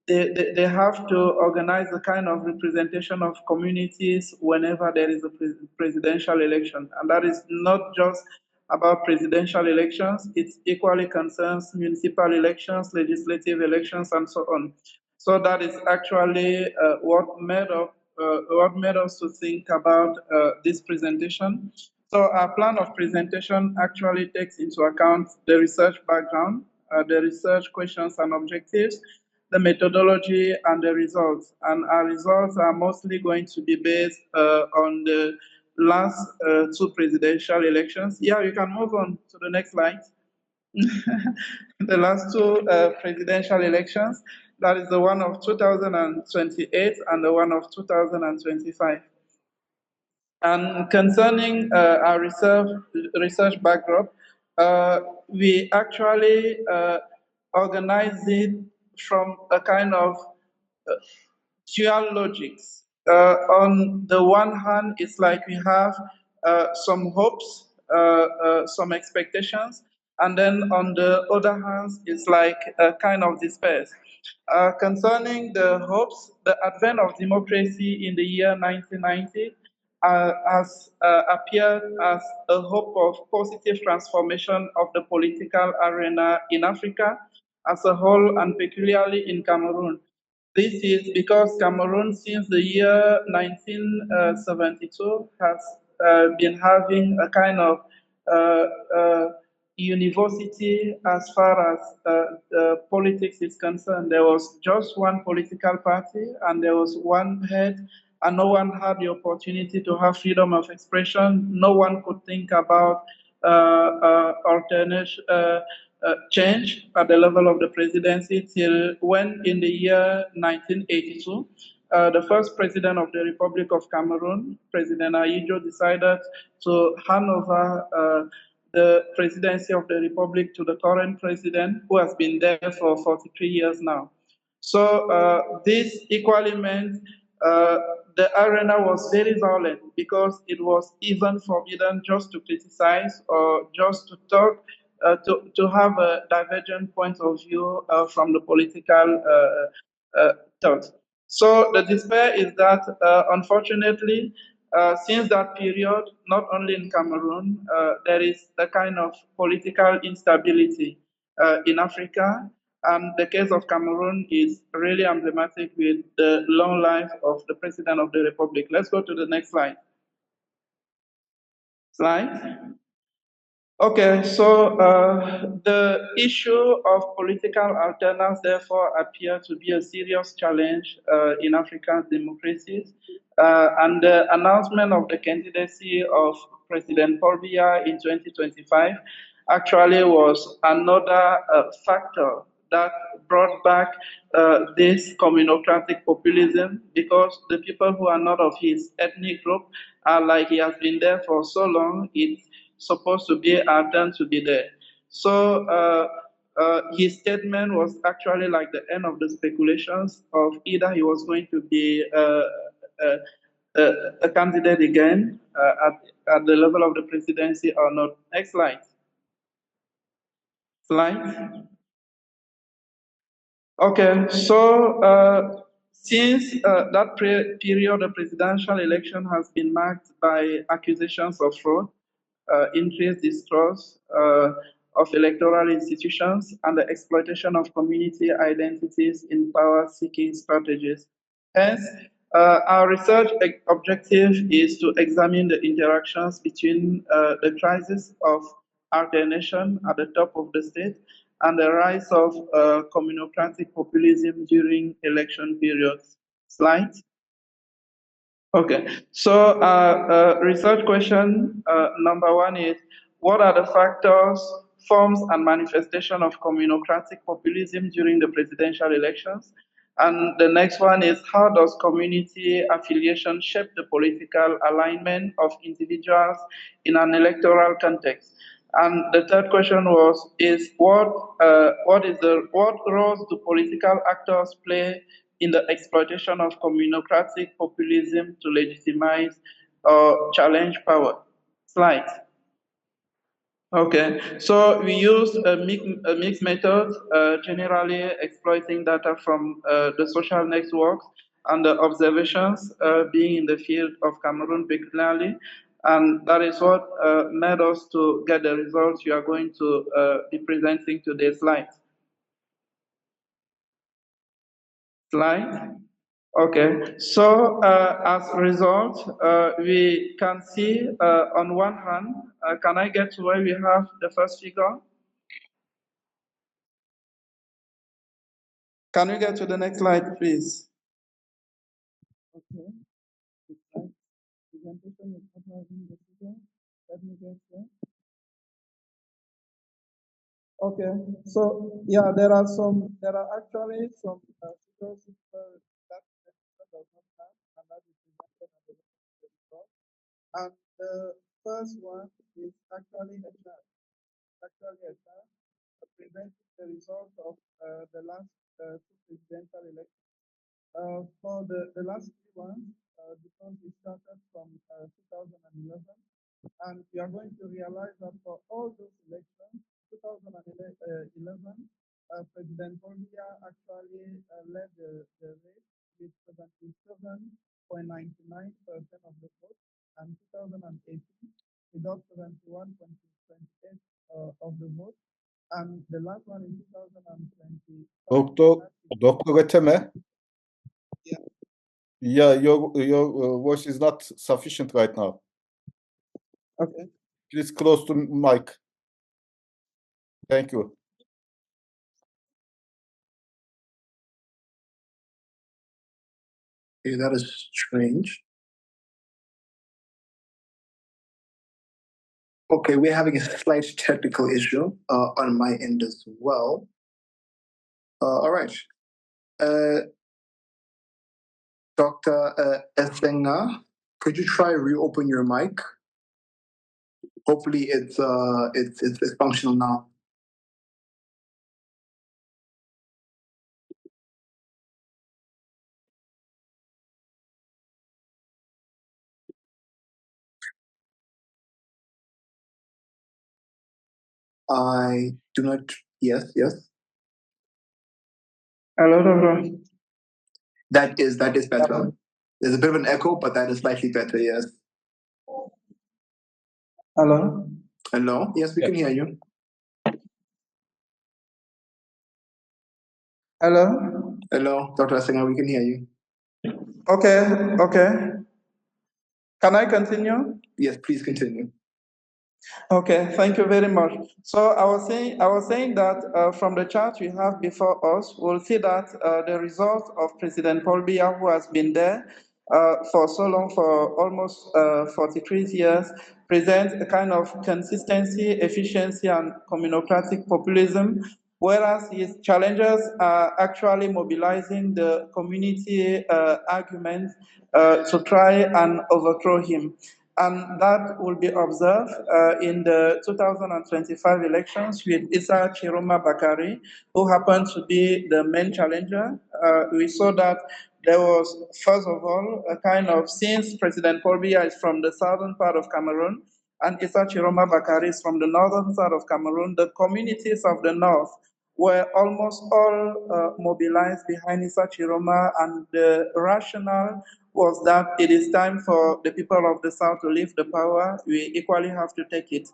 they have to organize a kind of representation of communities whenever there is a presidential election. And that is not just about presidential elections, it equally concerns municipal elections, legislative elections, and so on. So that is actually what made us to think about this presentation. So our plan of presentation actually takes into account the research background, the research questions and objectives, the methodology, and the results. And our results are mostly going to be based on the last two presidential elections. Yeah, you can move on to the next slide. The last two presidential elections, that is the one of 2028 and the one of 2025. And concerning our research backdrop, we actually organize it from a kind of dual logics. On the one hand, it's like we have some hopes, some expectations, and then on the other hand, it's like a kind of despair. Concerning the hopes, the advent of democracy in the year 1990 has appeared as a hope of positive transformation of the political arena in Africa as a whole and peculiarly in Cameroon. This is because Cameroon, since the year 1972, has been having a kind of university as far as politics is concerned. There was just one political party and there was one head, and no one had the opportunity to have freedom of expression. No one could think about alternate change at the level of the presidency till when in the year 1982, the first president of the Republic of Cameroon, President Ahidjo, decided to hand over the presidency of the Republic to the current president, who has been there for 43 years now. So this equally meant the arena was very violent because it was even forbidden just to criticize or just to talk, to have a divergent point of view from the political thought. So the despair is that, unfortunately, since that period, not only in Cameroon, there is a kind of political instability in Africa. And the case of Cameroon is really emblematic with the long life of the President of the Republic. Let's go to the next slide. Okay, so the issue of political alternance therefore appear to be a serious challenge in African democracies. And the announcement of the candidacy of President Paul Biya in 2025 actually was another factor that brought back this communocratic populism, because the people who are not of his ethnic group are like, he has been there for so long, it's supposed to be our turn to be there. So his statement was actually like the end of the speculations of either he was going to be a candidate again at the level of the presidency or not. Next slide. Slide. Okay, so since that period, the presidential election has been marked by accusations of fraud, increased distrust of electoral institutions, and the exploitation of community identities in power-seeking strategies. Hence, our research objective is to examine the interactions between the crisis of alienation at the top of the state and the rise of communocratic populism during election periods. Slide. Okay, so research question number one is, what are the factors, forms, and manifestation of communocratic populism during the presidential elections? And the next one is, how does community affiliation shape the political alignment of individuals in an electoral context? And the third question is what roles do political actors play in the exploitation of communocratic populism to legitimize or challenge power? Slide. Okay, so we use a mixed method, generally exploiting data from the social networks and the observations being in the field of Cameroon peculiarly. And that is what made us to get the results you are going to be presenting today. Slide. Slide. Okay, so as a result, we can see on one hand, can I get to where we have the first figure? Can we get to the next slide, please? Okay, presentation is not having the figure. Let me get there. Okay, so yeah, there are actually some figures that does not have, and that is presented at the result. And the first one is actually a chart. Presenting the result of the last two presidential elections. For the last three ones, the country started from 2011, and we are going to realize that for all those elections, 2011, President Bolivia actually led the race with 77.99% of the vote, and 2018, he got 71.28% of the vote, and the last one in 2020. Dr. Eteme? Yeah. Yeah, your voice is not sufficient right now. Okay. Please close to mic. Thank you. Okay, that is strange. Okay, we're having a slight technical issue on my end as well. All right. Dr. Esenga, could you try reopen your mic? Hopefully it's functional now. I do not. Yes. Hello, Doctor. That is better. There's a bit of an echo, but that is slightly better. Yes. Hello. Hello. Yes, we can hear you. Hello. Hello, Dr. Esenga, we can hear you. Okay. Can I continue? Yes, please continue. Okay, thank you very much. So I was saying that from the chart we have before us, we'll see that the result of President Paul Biya, who has been there for so long, for almost 43 years, presents a kind of consistency, efficiency, and communocratic populism, whereas his challengers are actually mobilizing the community argument to try and overthrow him. And that will be observed in the 2025 elections with Issa Chiroma Bakari, who happened to be the main challenger. We saw that there was, first of all, a kind of, since President Paul Biya is from the southern part of Cameroon, and Issa Chiroma Bakari is from the northern side of Cameroon, the communities of the north were almost all mobilized behind Issa Chiroma, and the rationale was that it is time for the people of the South to leave the power. We equally have to take it.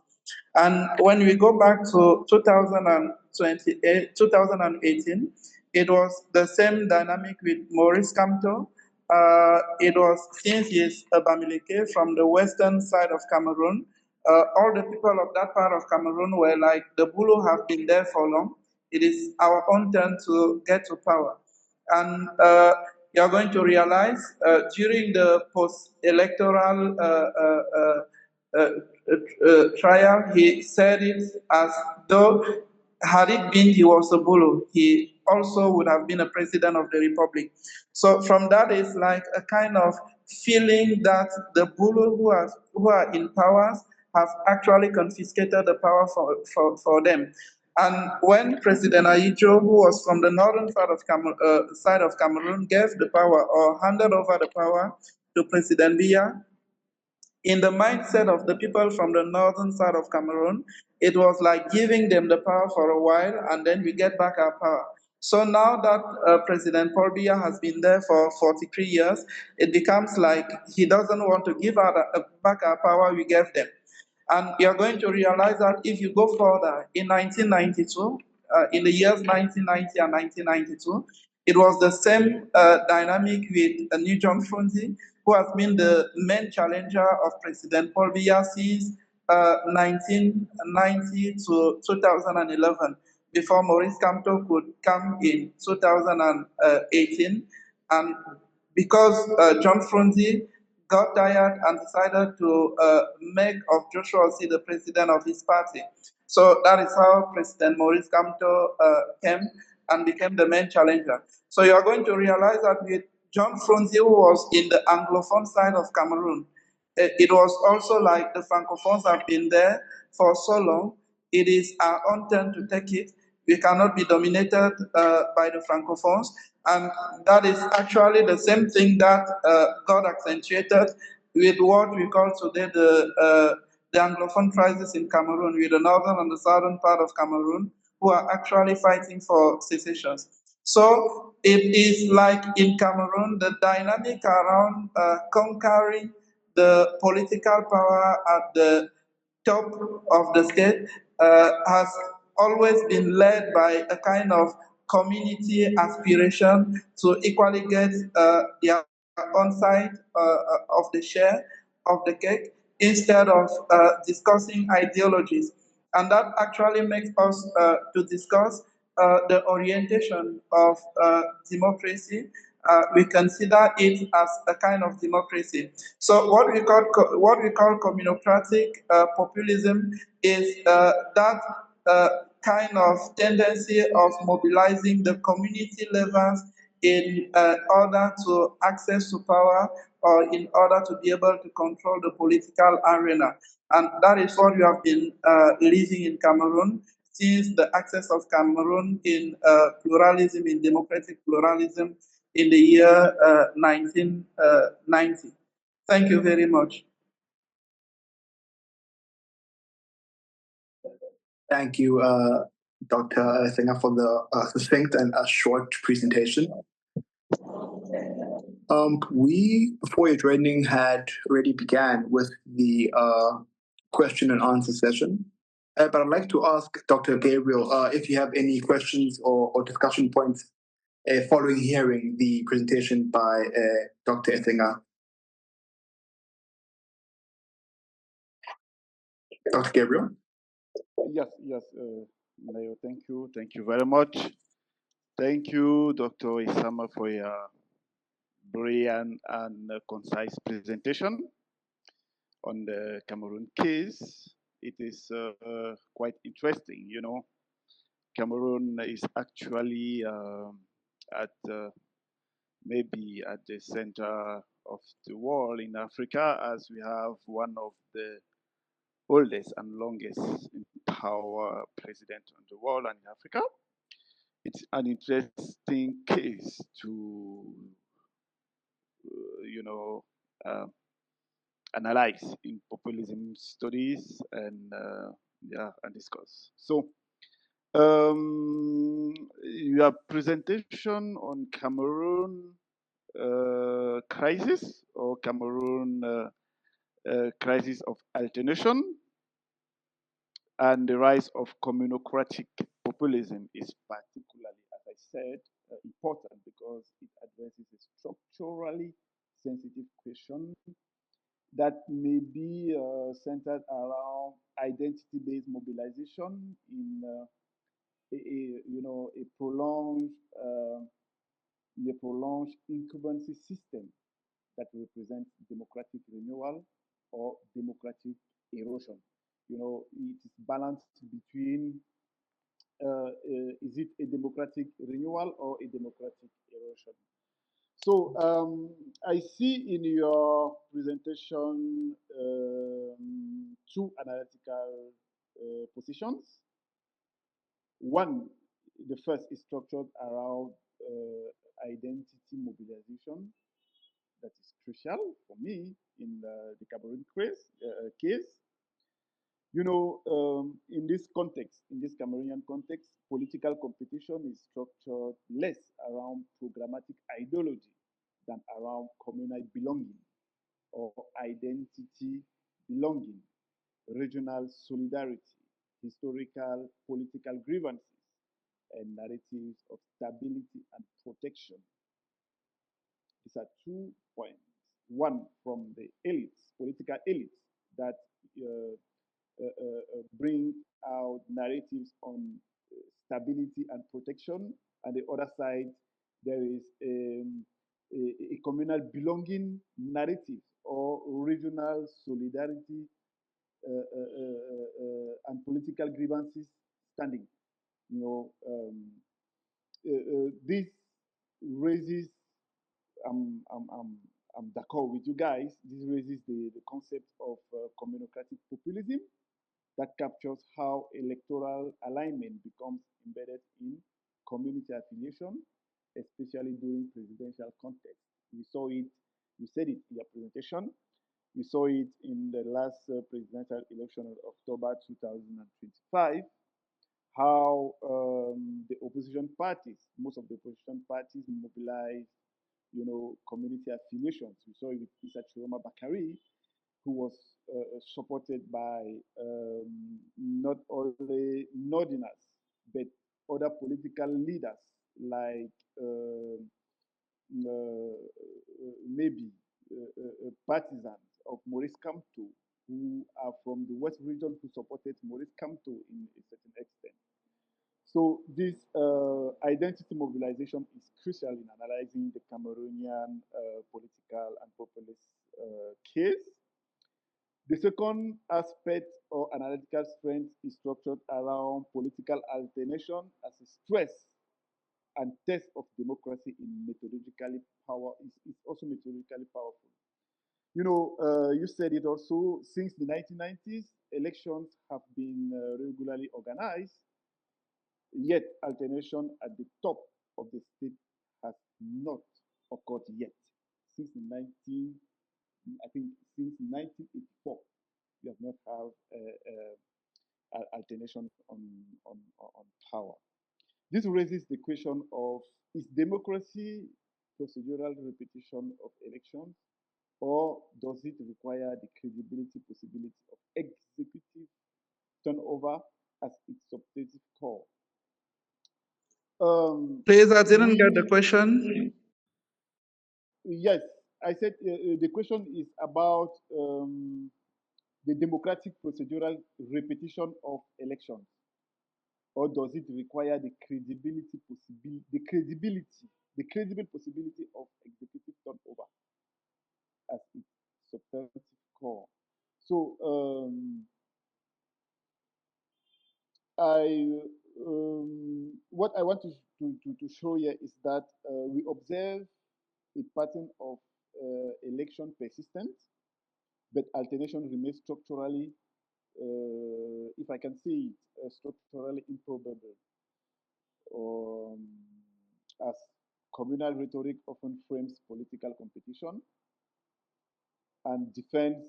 And when we go back to 2018, it was the same dynamic with Maurice Kamto. It was, since he's a Bamileke from the western side of Cameroon, all the people of that part of Cameroon were like, the Bulu have been there for long. It is our own turn to get to power. And you're going to realize during the post-electoral trial, he said it as though, had it been he was a Bulu, he also would have been a president of the republic. So from that, it's like a kind of feeling that the Bulu who are in powers have actually confiscated the power for them. And when President Ayijo, who was from the northern side of Cameroon, gave the power or handed over the power to President Biya, in the mindset of the people from the northern side of Cameroon, it was like giving them the power for a while and then we get back our power. So now that President Paul Biya has been there for 43 years, it becomes like he doesn't want to give back our power we gave them. And you're going to realize that if you go further, in 1992, in the years 1990 and 1992, it was the same dynamic with New John Frunzi, who has been the main challenger of President Paul Biya since 1990 to 2011, before Maurice Kamto could come in 2018. And because John Frunzi got tired and decided to make of Joshua C. the president of his party. So that is how President Maurice Kamto came and became the main challenger. So you are going to realize that with John Frunzi, who was in the Anglophone side of Cameroon, it was also like the Francophones have been there for so long. It is our own turn to take it. We cannot be dominated by the Francophones. And that is actually the same thing that got accentuated with what we call today the Anglophone crisis in Cameroon, with the northern and the southern part of Cameroon, who are actually fighting for secession. So it is like in Cameroon, the dynamic around conquering the political power at the top of the state has always been led by a kind of community aspiration to equally get their own side of the share of the cake, instead of discussing ideologies. And that actually makes us to discuss the orientation of democracy. We consider it as a kind of democracy. So what we call communocratic populism is that kind of tendency of mobilizing the community levels in order to access to power, or in order to be able to control the political arena. And that is what we have been living in Cameroon since the access of Cameroon in pluralism, in democratic pluralism, in the year 1990. Thank you very much. Thank you, Dr. Singer, for the succinct and short presentation. We, before your joining, had already began with the question and answer session. But I'd like to ask Dr. Gabriel if you have any questions or discussion points following hearing the presentation by Dr. Ethinger. Dr. Gabriel? Yes, Neo, thank you very much. Thank you, Dr. Isama, for your brilliant and concise presentation on the Cameroon case. It is quite interesting, you know. Cameroon is actually maybe at the center of the world in Africa, as we have one of the oldest and longest in power president in the world and in Africa. It's an interesting case to, analyze in populism studies and discuss. So, your presentation on Cameroon crisis or Cameroon crisis of alternation and the rise of communocratic populism is particularly, as I said, important because it addresses a structurally sensitive question that may be centered around identity-based mobilization in a prolonged incumbency system that represents democratic renewal or democratic erosion. It is balanced between is it a democratic renewal or a democratic erosion? So I see in your presentation two analytical positions. One, the first is structured around identity mobilization. That is crucial for me in the Cameroon case. In this context, in this Cameroonian context, political competition is structured less around programmatic ideology than around communal belonging or identity belonging, regional solidarity, historical political grievances, and narratives of stability and protection. These are 2 points. One from the elites, political elites, that bring out narratives on stability and protection. And the other side, there is a communal belonging narrative or regional solidarity and political grievances standing. This raises, I'm d'accord with you guys, this raises the concept of communocratic populism that captures how electoral alignment becomes embedded in community affiliation, especially during presidential context. We saw it, you said it in your presentation, we saw it in the last presidential election of October 2025, how the opposition parties, most of the opposition parties mobilized, community affiliations. We saw it with Issa Chiroma Bakari, who was supported by not only Northerners, but other political leaders like maybe partisans of Maurice Kamto, who are from the West region, who supported Maurice Kamto in a certain extent. So this identity mobilization is crucial in analyzing the Cameroonian political and populist case. The second aspect or analytical strength is structured around political alternation as a stress and test of democracy in methodologically power is also methodologically powerful. You said it also, since the 1990s, elections have been regularly organized, yet alternation at the top of the state has not occurred yet. Since I think since 1984, we have not had alternation on power. This raises the question of, is democracy procedural repetition of elections, or does it require the credibility possibility of executive turnover as its substantive core? Please, I didn't get the question. Yes, I said the question is about the democratic procedural repetition of elections, or does it require the credible possibility of executive turnover as its substantive core? So what I want to show here is that we observe a pattern of election persistent, but alternation remains structurally, if I can say it, structurally improbable. As communal rhetoric often frames political competition and defends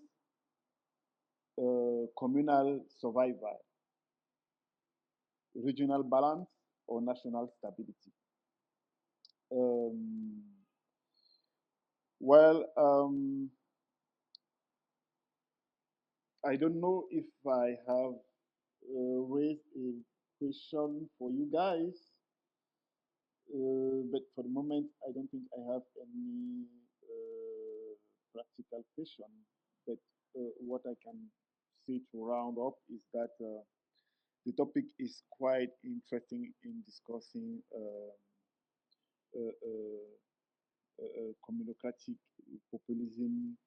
communal survival, regional balance, or national stability. I don't know if I have raised a question for you guys, but for the moment, I don't think I have any practical question. But what I can say to round up is that the topic is quite interesting in discussing communocratic populism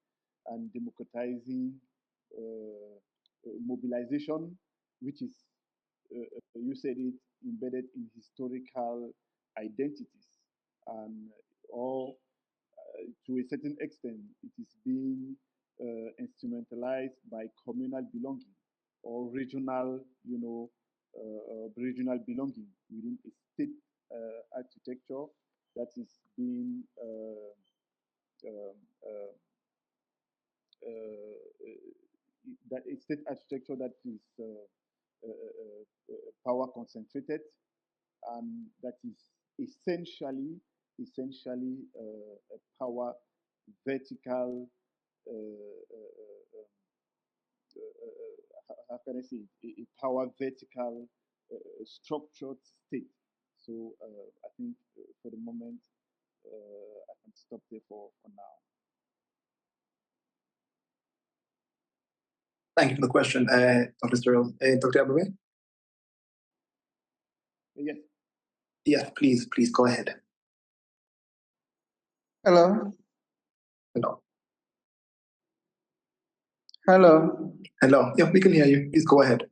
and democratizing mobilization, which is, you said it, embedded in historical identities, and or to a certain extent, it is being instrumentalized by communal belonging or regional, regional belonging within a state architecture that is being that a state architecture that is power concentrated, and that is essentially a power vertical. How can I say it? A power vertical structured state. So I think for the moment I can stop there for now. Thank you for the question, Dr. Sturl. Dr. Abuwe? Yes. Yes, please go ahead. Hello. Hello. Hello. Hello. Yeah, we can hear you. Please go ahead.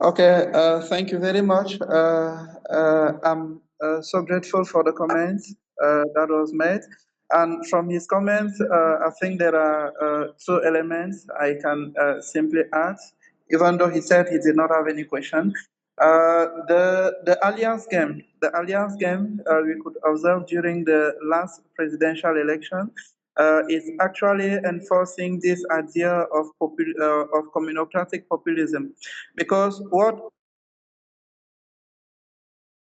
Okay. Thank you very much. I'm so grateful for the comments that was made. And from his comments, I think there are two elements I can simply add, even though he said he did not have any question. The alliance game we could observe during the last presidential election is actually enforcing this idea of communocratic populism, because what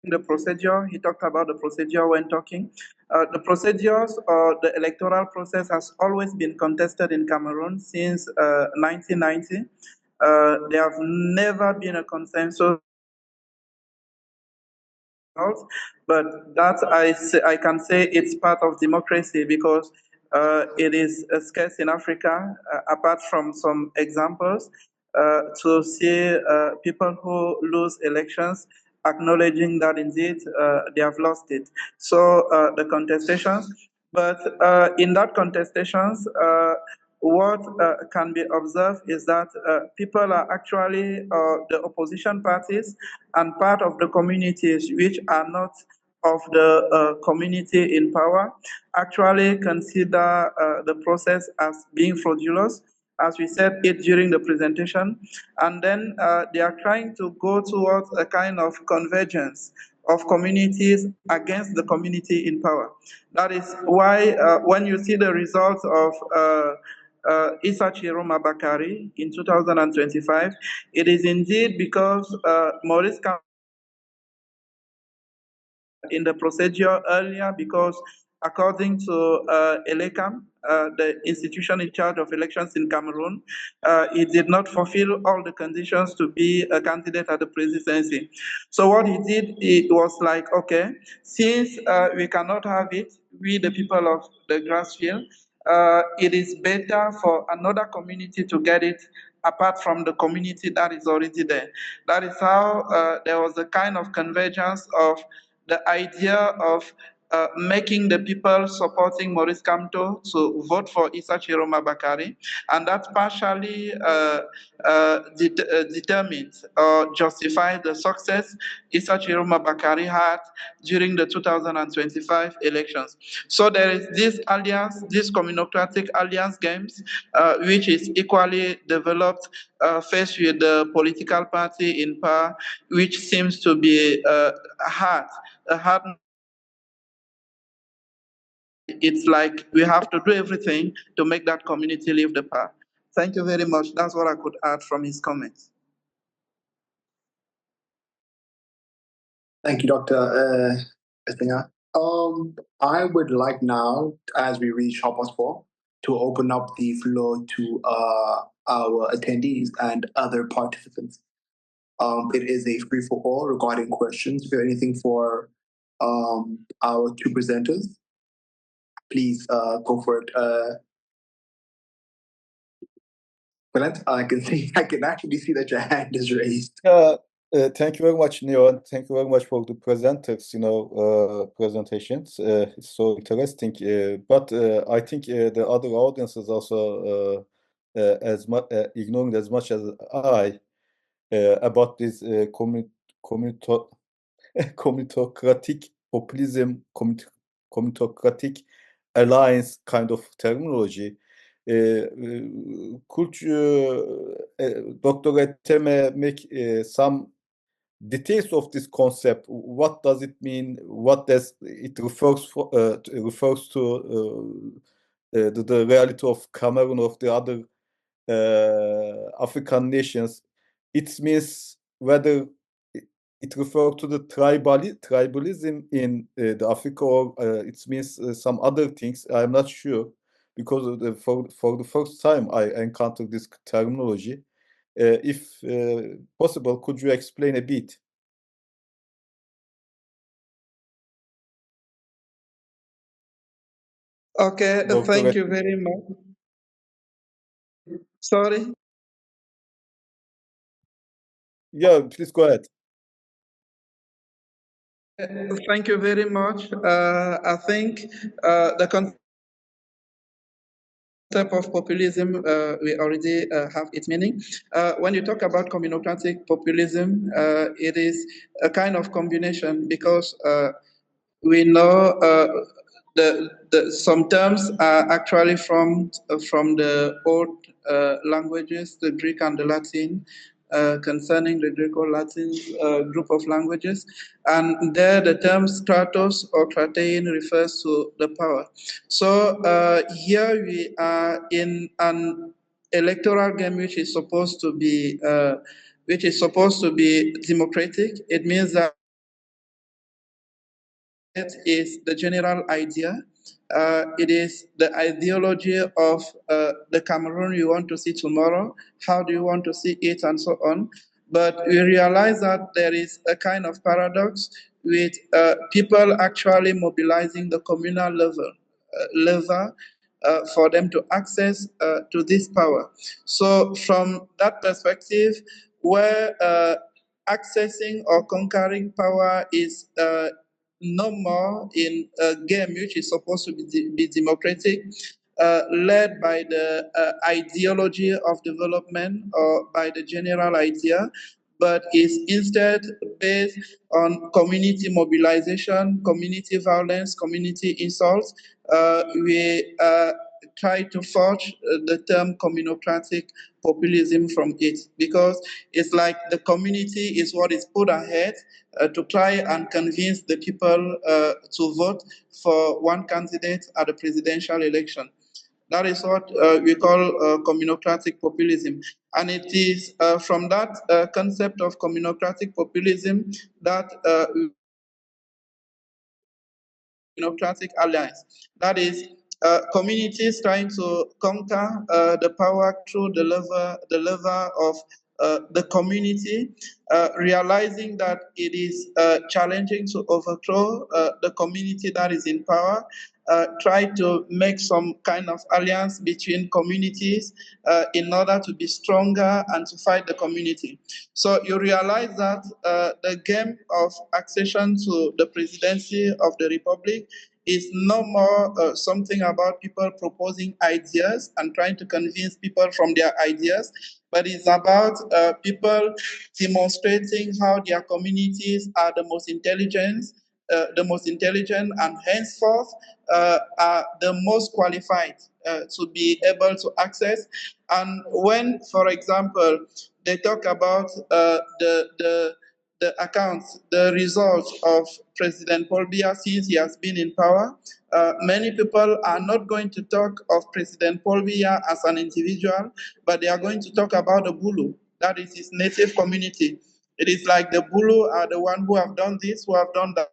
the procedure, he talked about the procedure when talking. The procedures or the electoral process has always been contested in Cameroon since 1990. There have never been a consensus, but that I can say it's part of democracy, because it is scarce in Africa, apart from some examples, to see people who lose elections acknowledging that indeed they have lost it. So the contestations, but in that contestations, what can be observed is that people are actually the opposition parties and part of the communities which are not of the community in power actually consider the process as being fraudulent, as we said it during the presentation, and then they are trying to go towards a kind of convergence of communities against the community in power. That is why when you see the results of Issa Chiroma Bakari in 2025, it is indeed because Maurice in the procedure earlier, because according to ELECAM, the institution in charge of elections in Cameroon, he did not fulfill all the conditions to be a candidate at the presidency. So what he did, it was like, okay, since we cannot have it, we the people of the grassfield, it is better for another community to get it apart from the community that is already there. That is how there was a kind of convergence of the idea of making the people supporting Maurice Kamto to vote for Issa Chiroma Bakari, and that partially determined or justified the success Issa Chiroma Bakari had during the 2025 elections. So there is this alliance, this communocratic alliance games, which is equally developed faced with the political party in power, which seems to be a hard. It's like we have to do everything to make that community leave the power. Thank you very much. That's what I could add from his comments. Thank you, Dr. Estinger. I would like now, as we reach 4:30, to open up the floor to our attendees and other participants. It is a free-for-all regarding questions. If you have anything for our two presenters, please go for it. Bülent, I can actually see that your hand is raised. Thank you very much, Neo, and thank you very much for the presenters, presentations. It's so interesting. But I think the other audiences also as much ignoring as much as I about this communocratic populism, communocratic alliance kind of terminology. Could you, Dr. Eteme, make some details of this concept? What does it mean? What does it refers to? The reality of Cameroon, of the other African nations. It means whether it refers to the tribalism in the Africa, or it means some other things. I'm not sure, because for the first time I encountered this terminology. If possible, could you explain a bit? Okay, thank you very much. Sorry? Yeah, please go ahead. Thank you very much. I think the concept of populism, we already have its meaning. When you talk about communocratic populism, it is a kind of combination, because we know some terms are actually from the old languages, the Greek and the Latin, concerning the Greco-Latin group of languages. And there the term stratos or kratein refers to the power. So here we are in an electoral game which is supposed to be democratic. It means that is the general idea. It is the ideology of the Cameroon you want to see tomorrow. How do you want to see it, and so on. But we realize that there is a kind of paradox with people actually mobilizing the communal level for them to access to this power. So from that perspective, where accessing or conquering power is no more in a game which is supposed to be democratic, led by the ideology of development or by the general idea, but is instead based on community mobilization, community violence, community insults. We try to forge the term communocratic populism from it, because it's like the community is what is put ahead to try and convince the people to vote for one candidate at the presidential election. That is what we call communocratic populism. And it is from that concept of communocratic populism that democratic alliance. That is, communities trying to conquer the power through the lever of the community, realizing that it is challenging to overthrow the community that is in power, try to make some kind of alliance between communities in order to be stronger and to fight the community. So you realize that the game of accession to the presidency of the Republic is no more something about people proposing ideas and trying to convince people from their ideas, but it's about people demonstrating how their communities are the most intelligent, and henceforth are the most qualified to be able to access. And when, for example, they talk about the accounts, the results of President Paul Biya since he has been in power, many people are not going to talk of President Paul Biya as an individual, but they are going to talk about the Bulu, that is his native community. It is like the Bulu are the one who have done this, who have done that.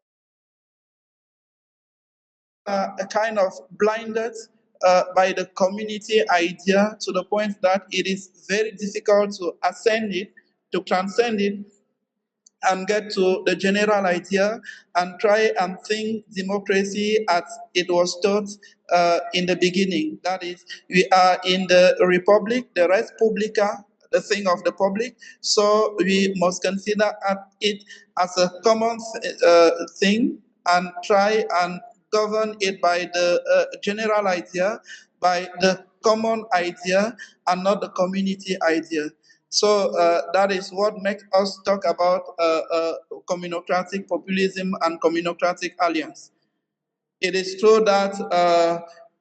A kind of blinded by the community idea to the point that it is very difficult to ascend it, to transcend it, and get to the general idea and try and think democracy as it was taught in the beginning. That is, we are in the republic, the res publica, the thing of the public, so we must consider it as a common thing and try and govern it by the general idea, by the common idea, and not the community idea. So that is what makes us talk about communocratic populism and communocratic alliance. It is true that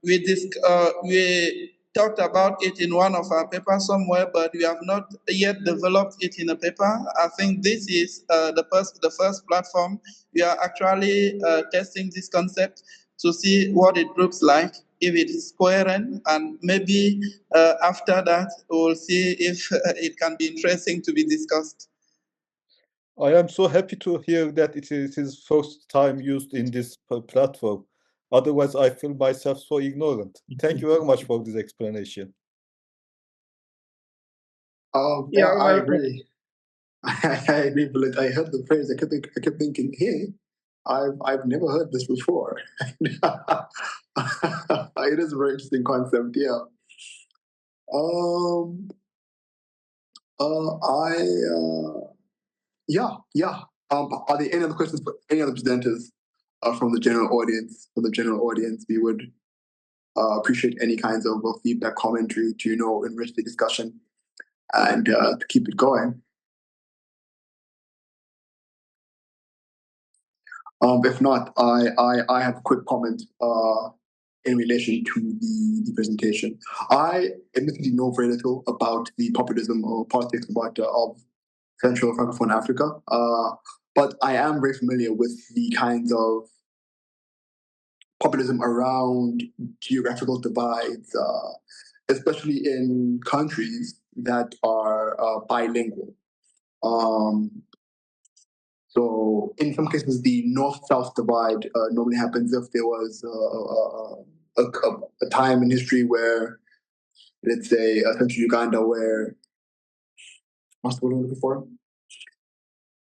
we talked about it in one of our papers somewhere, but we have not yet developed it in a paper. I think this is the first platform. We are actually testing this concept to see what it looks like, if it is coherent, and maybe after that, we'll see if it can be interesting to be discussed. I am so happy to hear that it is his first time used in this platform. Otherwise, I feel myself so ignorant. Thank you very much for this explanation. Yeah, I agree. I agree, but I heard the phrase. I kept thinking, hey, I've never heard this before. It is a very interesting concept, yeah. Yeah. Are there any other questions for any other presenters from the general audience? For the general audience, we would appreciate any kinds of feedback, commentary to enrich the discussion and to keep it going. If not, I have a quick comment in relation to the presentation. I admittedly know very little about the populism or politics of Central Francophone Africa, but I am very familiar with the kinds of populism around geographical divides, especially in countries that are bilingual. So in some cases, the north-south divide normally happens if there was a time in history where, let's say, Central Uganda, where what's the word I'm looking for?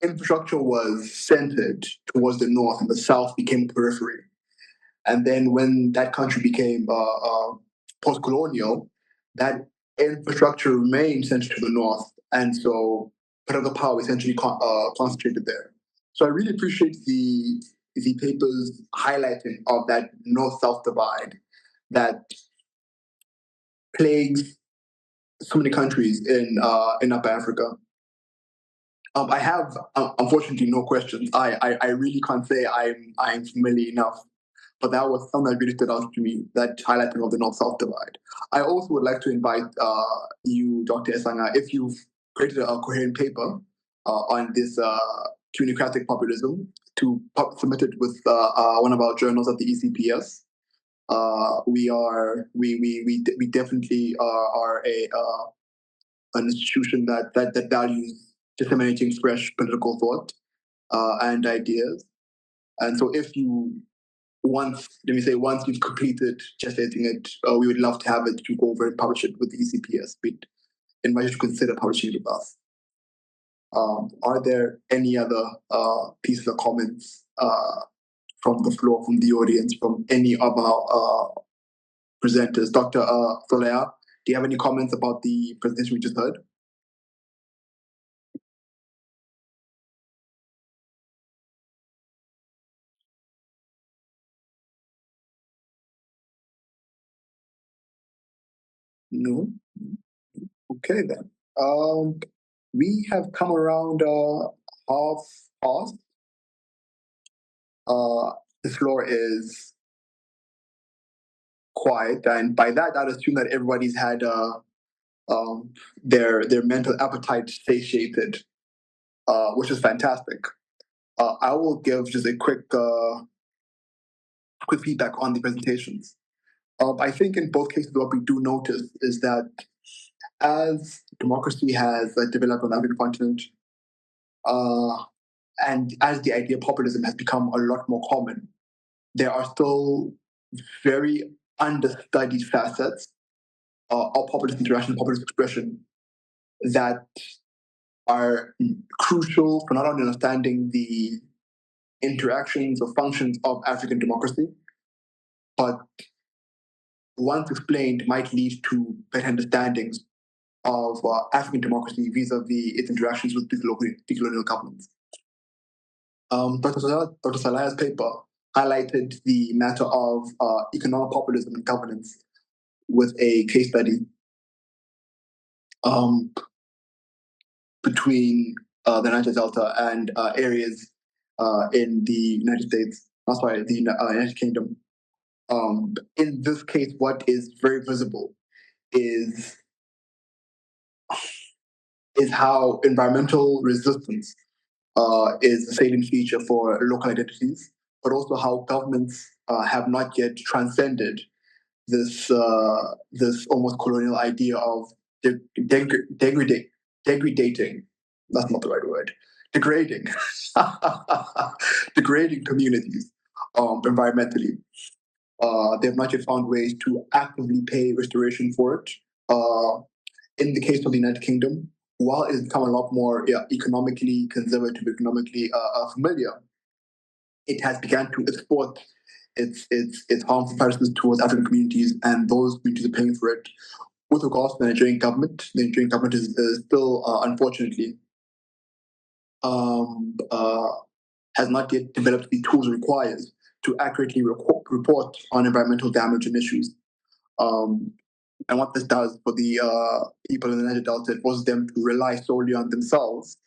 Infrastructure was centered towards the north, and the south became periphery. And then when that country became postcolonial, that infrastructure remained centered to the north, and so political power essentially concentrated there. So I really appreciate the paper's highlighting of that north-south divide that plagues so many countries in Upper Africa. I have unfortunately no questions. I really can't say I'm familiar enough, but that was something that really stood out to me, that highlighting of the north-south divide. I also would like to invite you, Dr. Esanga, if you've created a coherent paper on this communocratic populism, to submit it with one of our journals at the ECPS. We definitely are an institution that values disseminating fresh political thought and ideas. And so if you once you've completed gestating it, we would love to have it to go over and publish it with the ECPS. We'd invite you to consider publishing it with us. Are there any other pieces of comments from the floor, from the audience, from any of our presenters? Dr. Solea, do you have any comments about the presentation we just heard? No? Okay then. We have come around half past. The floor is quiet, and by that, I'd assume that everybody's had their mental appetite satiated, which is fantastic. I will give just a quick feedback on the presentations. I think in both cases, what we do notice is that as democracy has developed on the African continent, and as the idea of populism has become a lot more common, there are still very understudied facets of populist interaction, populist expression that are crucial for not only understanding the interactions or functions of African democracy, but once explained might lead to better understandings of African democracy vis-a-vis its interactions with decolonial governments. Dr. Salaya's paper highlighted the matter of economic populism and governance with a case study between the Niger Delta and areas in the United States, the United Kingdom. In this case, what is very visible is how environmental resistance is a salient feature for local identities, but also how governments have not yet transcended this almost colonial idea of degrading. That's not the right word. Degrading, degrading communities environmentally. They have not yet found ways to actively pay restoration for it. In the case of the United Kingdom, while it's become a lot more economically conservative, economically familiar, it has begun to export its harmful practices towards African communities, and those communities are paying for it. With regards to the Nigerian government is still, unfortunately, has not yet developed the tools required to accurately report on environmental damage and issues. And what this does for the people in the Niger Delta, it forces them to rely solely on themselves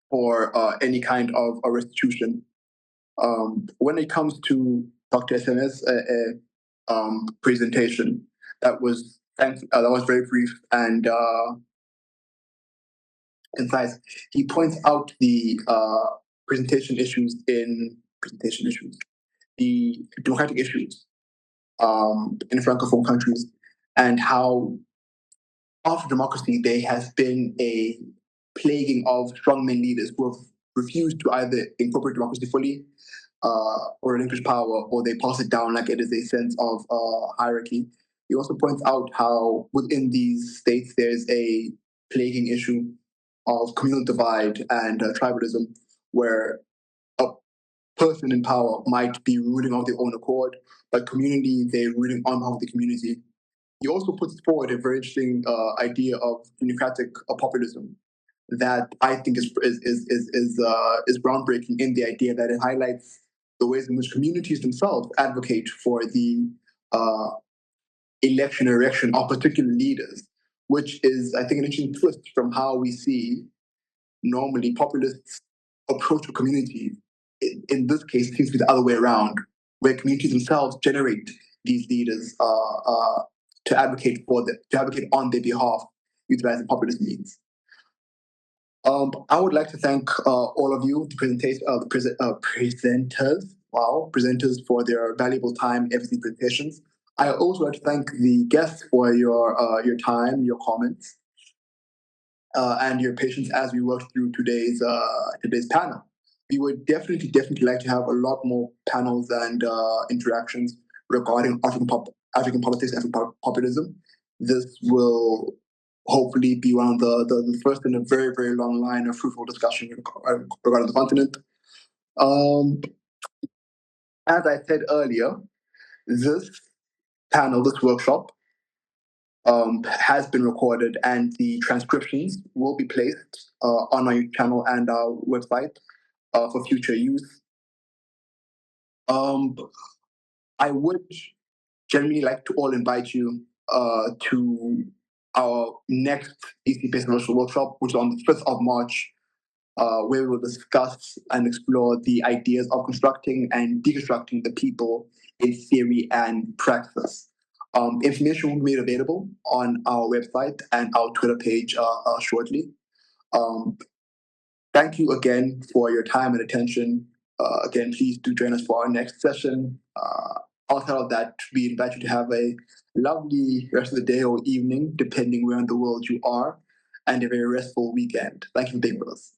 for any kind of restitution. When it comes to Dr. SM's presentation, that was very brief and concise. He points out the the democratic issues in Francophone countries, and how after democracy there has been a plaguing of strongman leaders who have refused to either incorporate democracy fully or relinquish power, or they pass it down like it is a sense of hierarchy. He also points out how within these states there's a plaguing issue of communal divide and tribalism, where a person in power might be ruling of their own accord, but community, they're ruling on behalf of the community. He also puts forward a very interesting idea of democratic populism that I think is groundbreaking in the idea that it highlights the ways in which communities themselves advocate for the election or erection of particular leaders, which is, I think, an interesting twist from how we see normally populists approach a community. In this case, it seems to be the other way around, where communities themselves generate these leaders to advocate on their behalf, utilizing populist means. I would like to thank all of you, the presenters for their valuable time, everything presentations. I also like to thank the guests for your time, your comments, and your patience as we work through today's panel. We would definitely like to have a lot more panels and interactions regarding African politics, African populism. This will hopefully be one of the first in a very, very long line of fruitful discussion regarding the continent. As I said earlier, this panel, this workshop, has been recorded, and the transcriptions will be placed on our channel and our website for future use. I would generally like to all invite you to our next ECPS virtual workshop, which is on the 5th of March, where we will discuss and explore the ideas of constructing and deconstructing the people in theory and practice. Information will be made available on our website and our Twitter page shortly. Thank you again for your time and attention. Again, please do join us for our next session. Outside of that, we invite you to have a lovely rest of the day or evening, depending where in the world you are, and a very restful weekend. Thank you for being with us.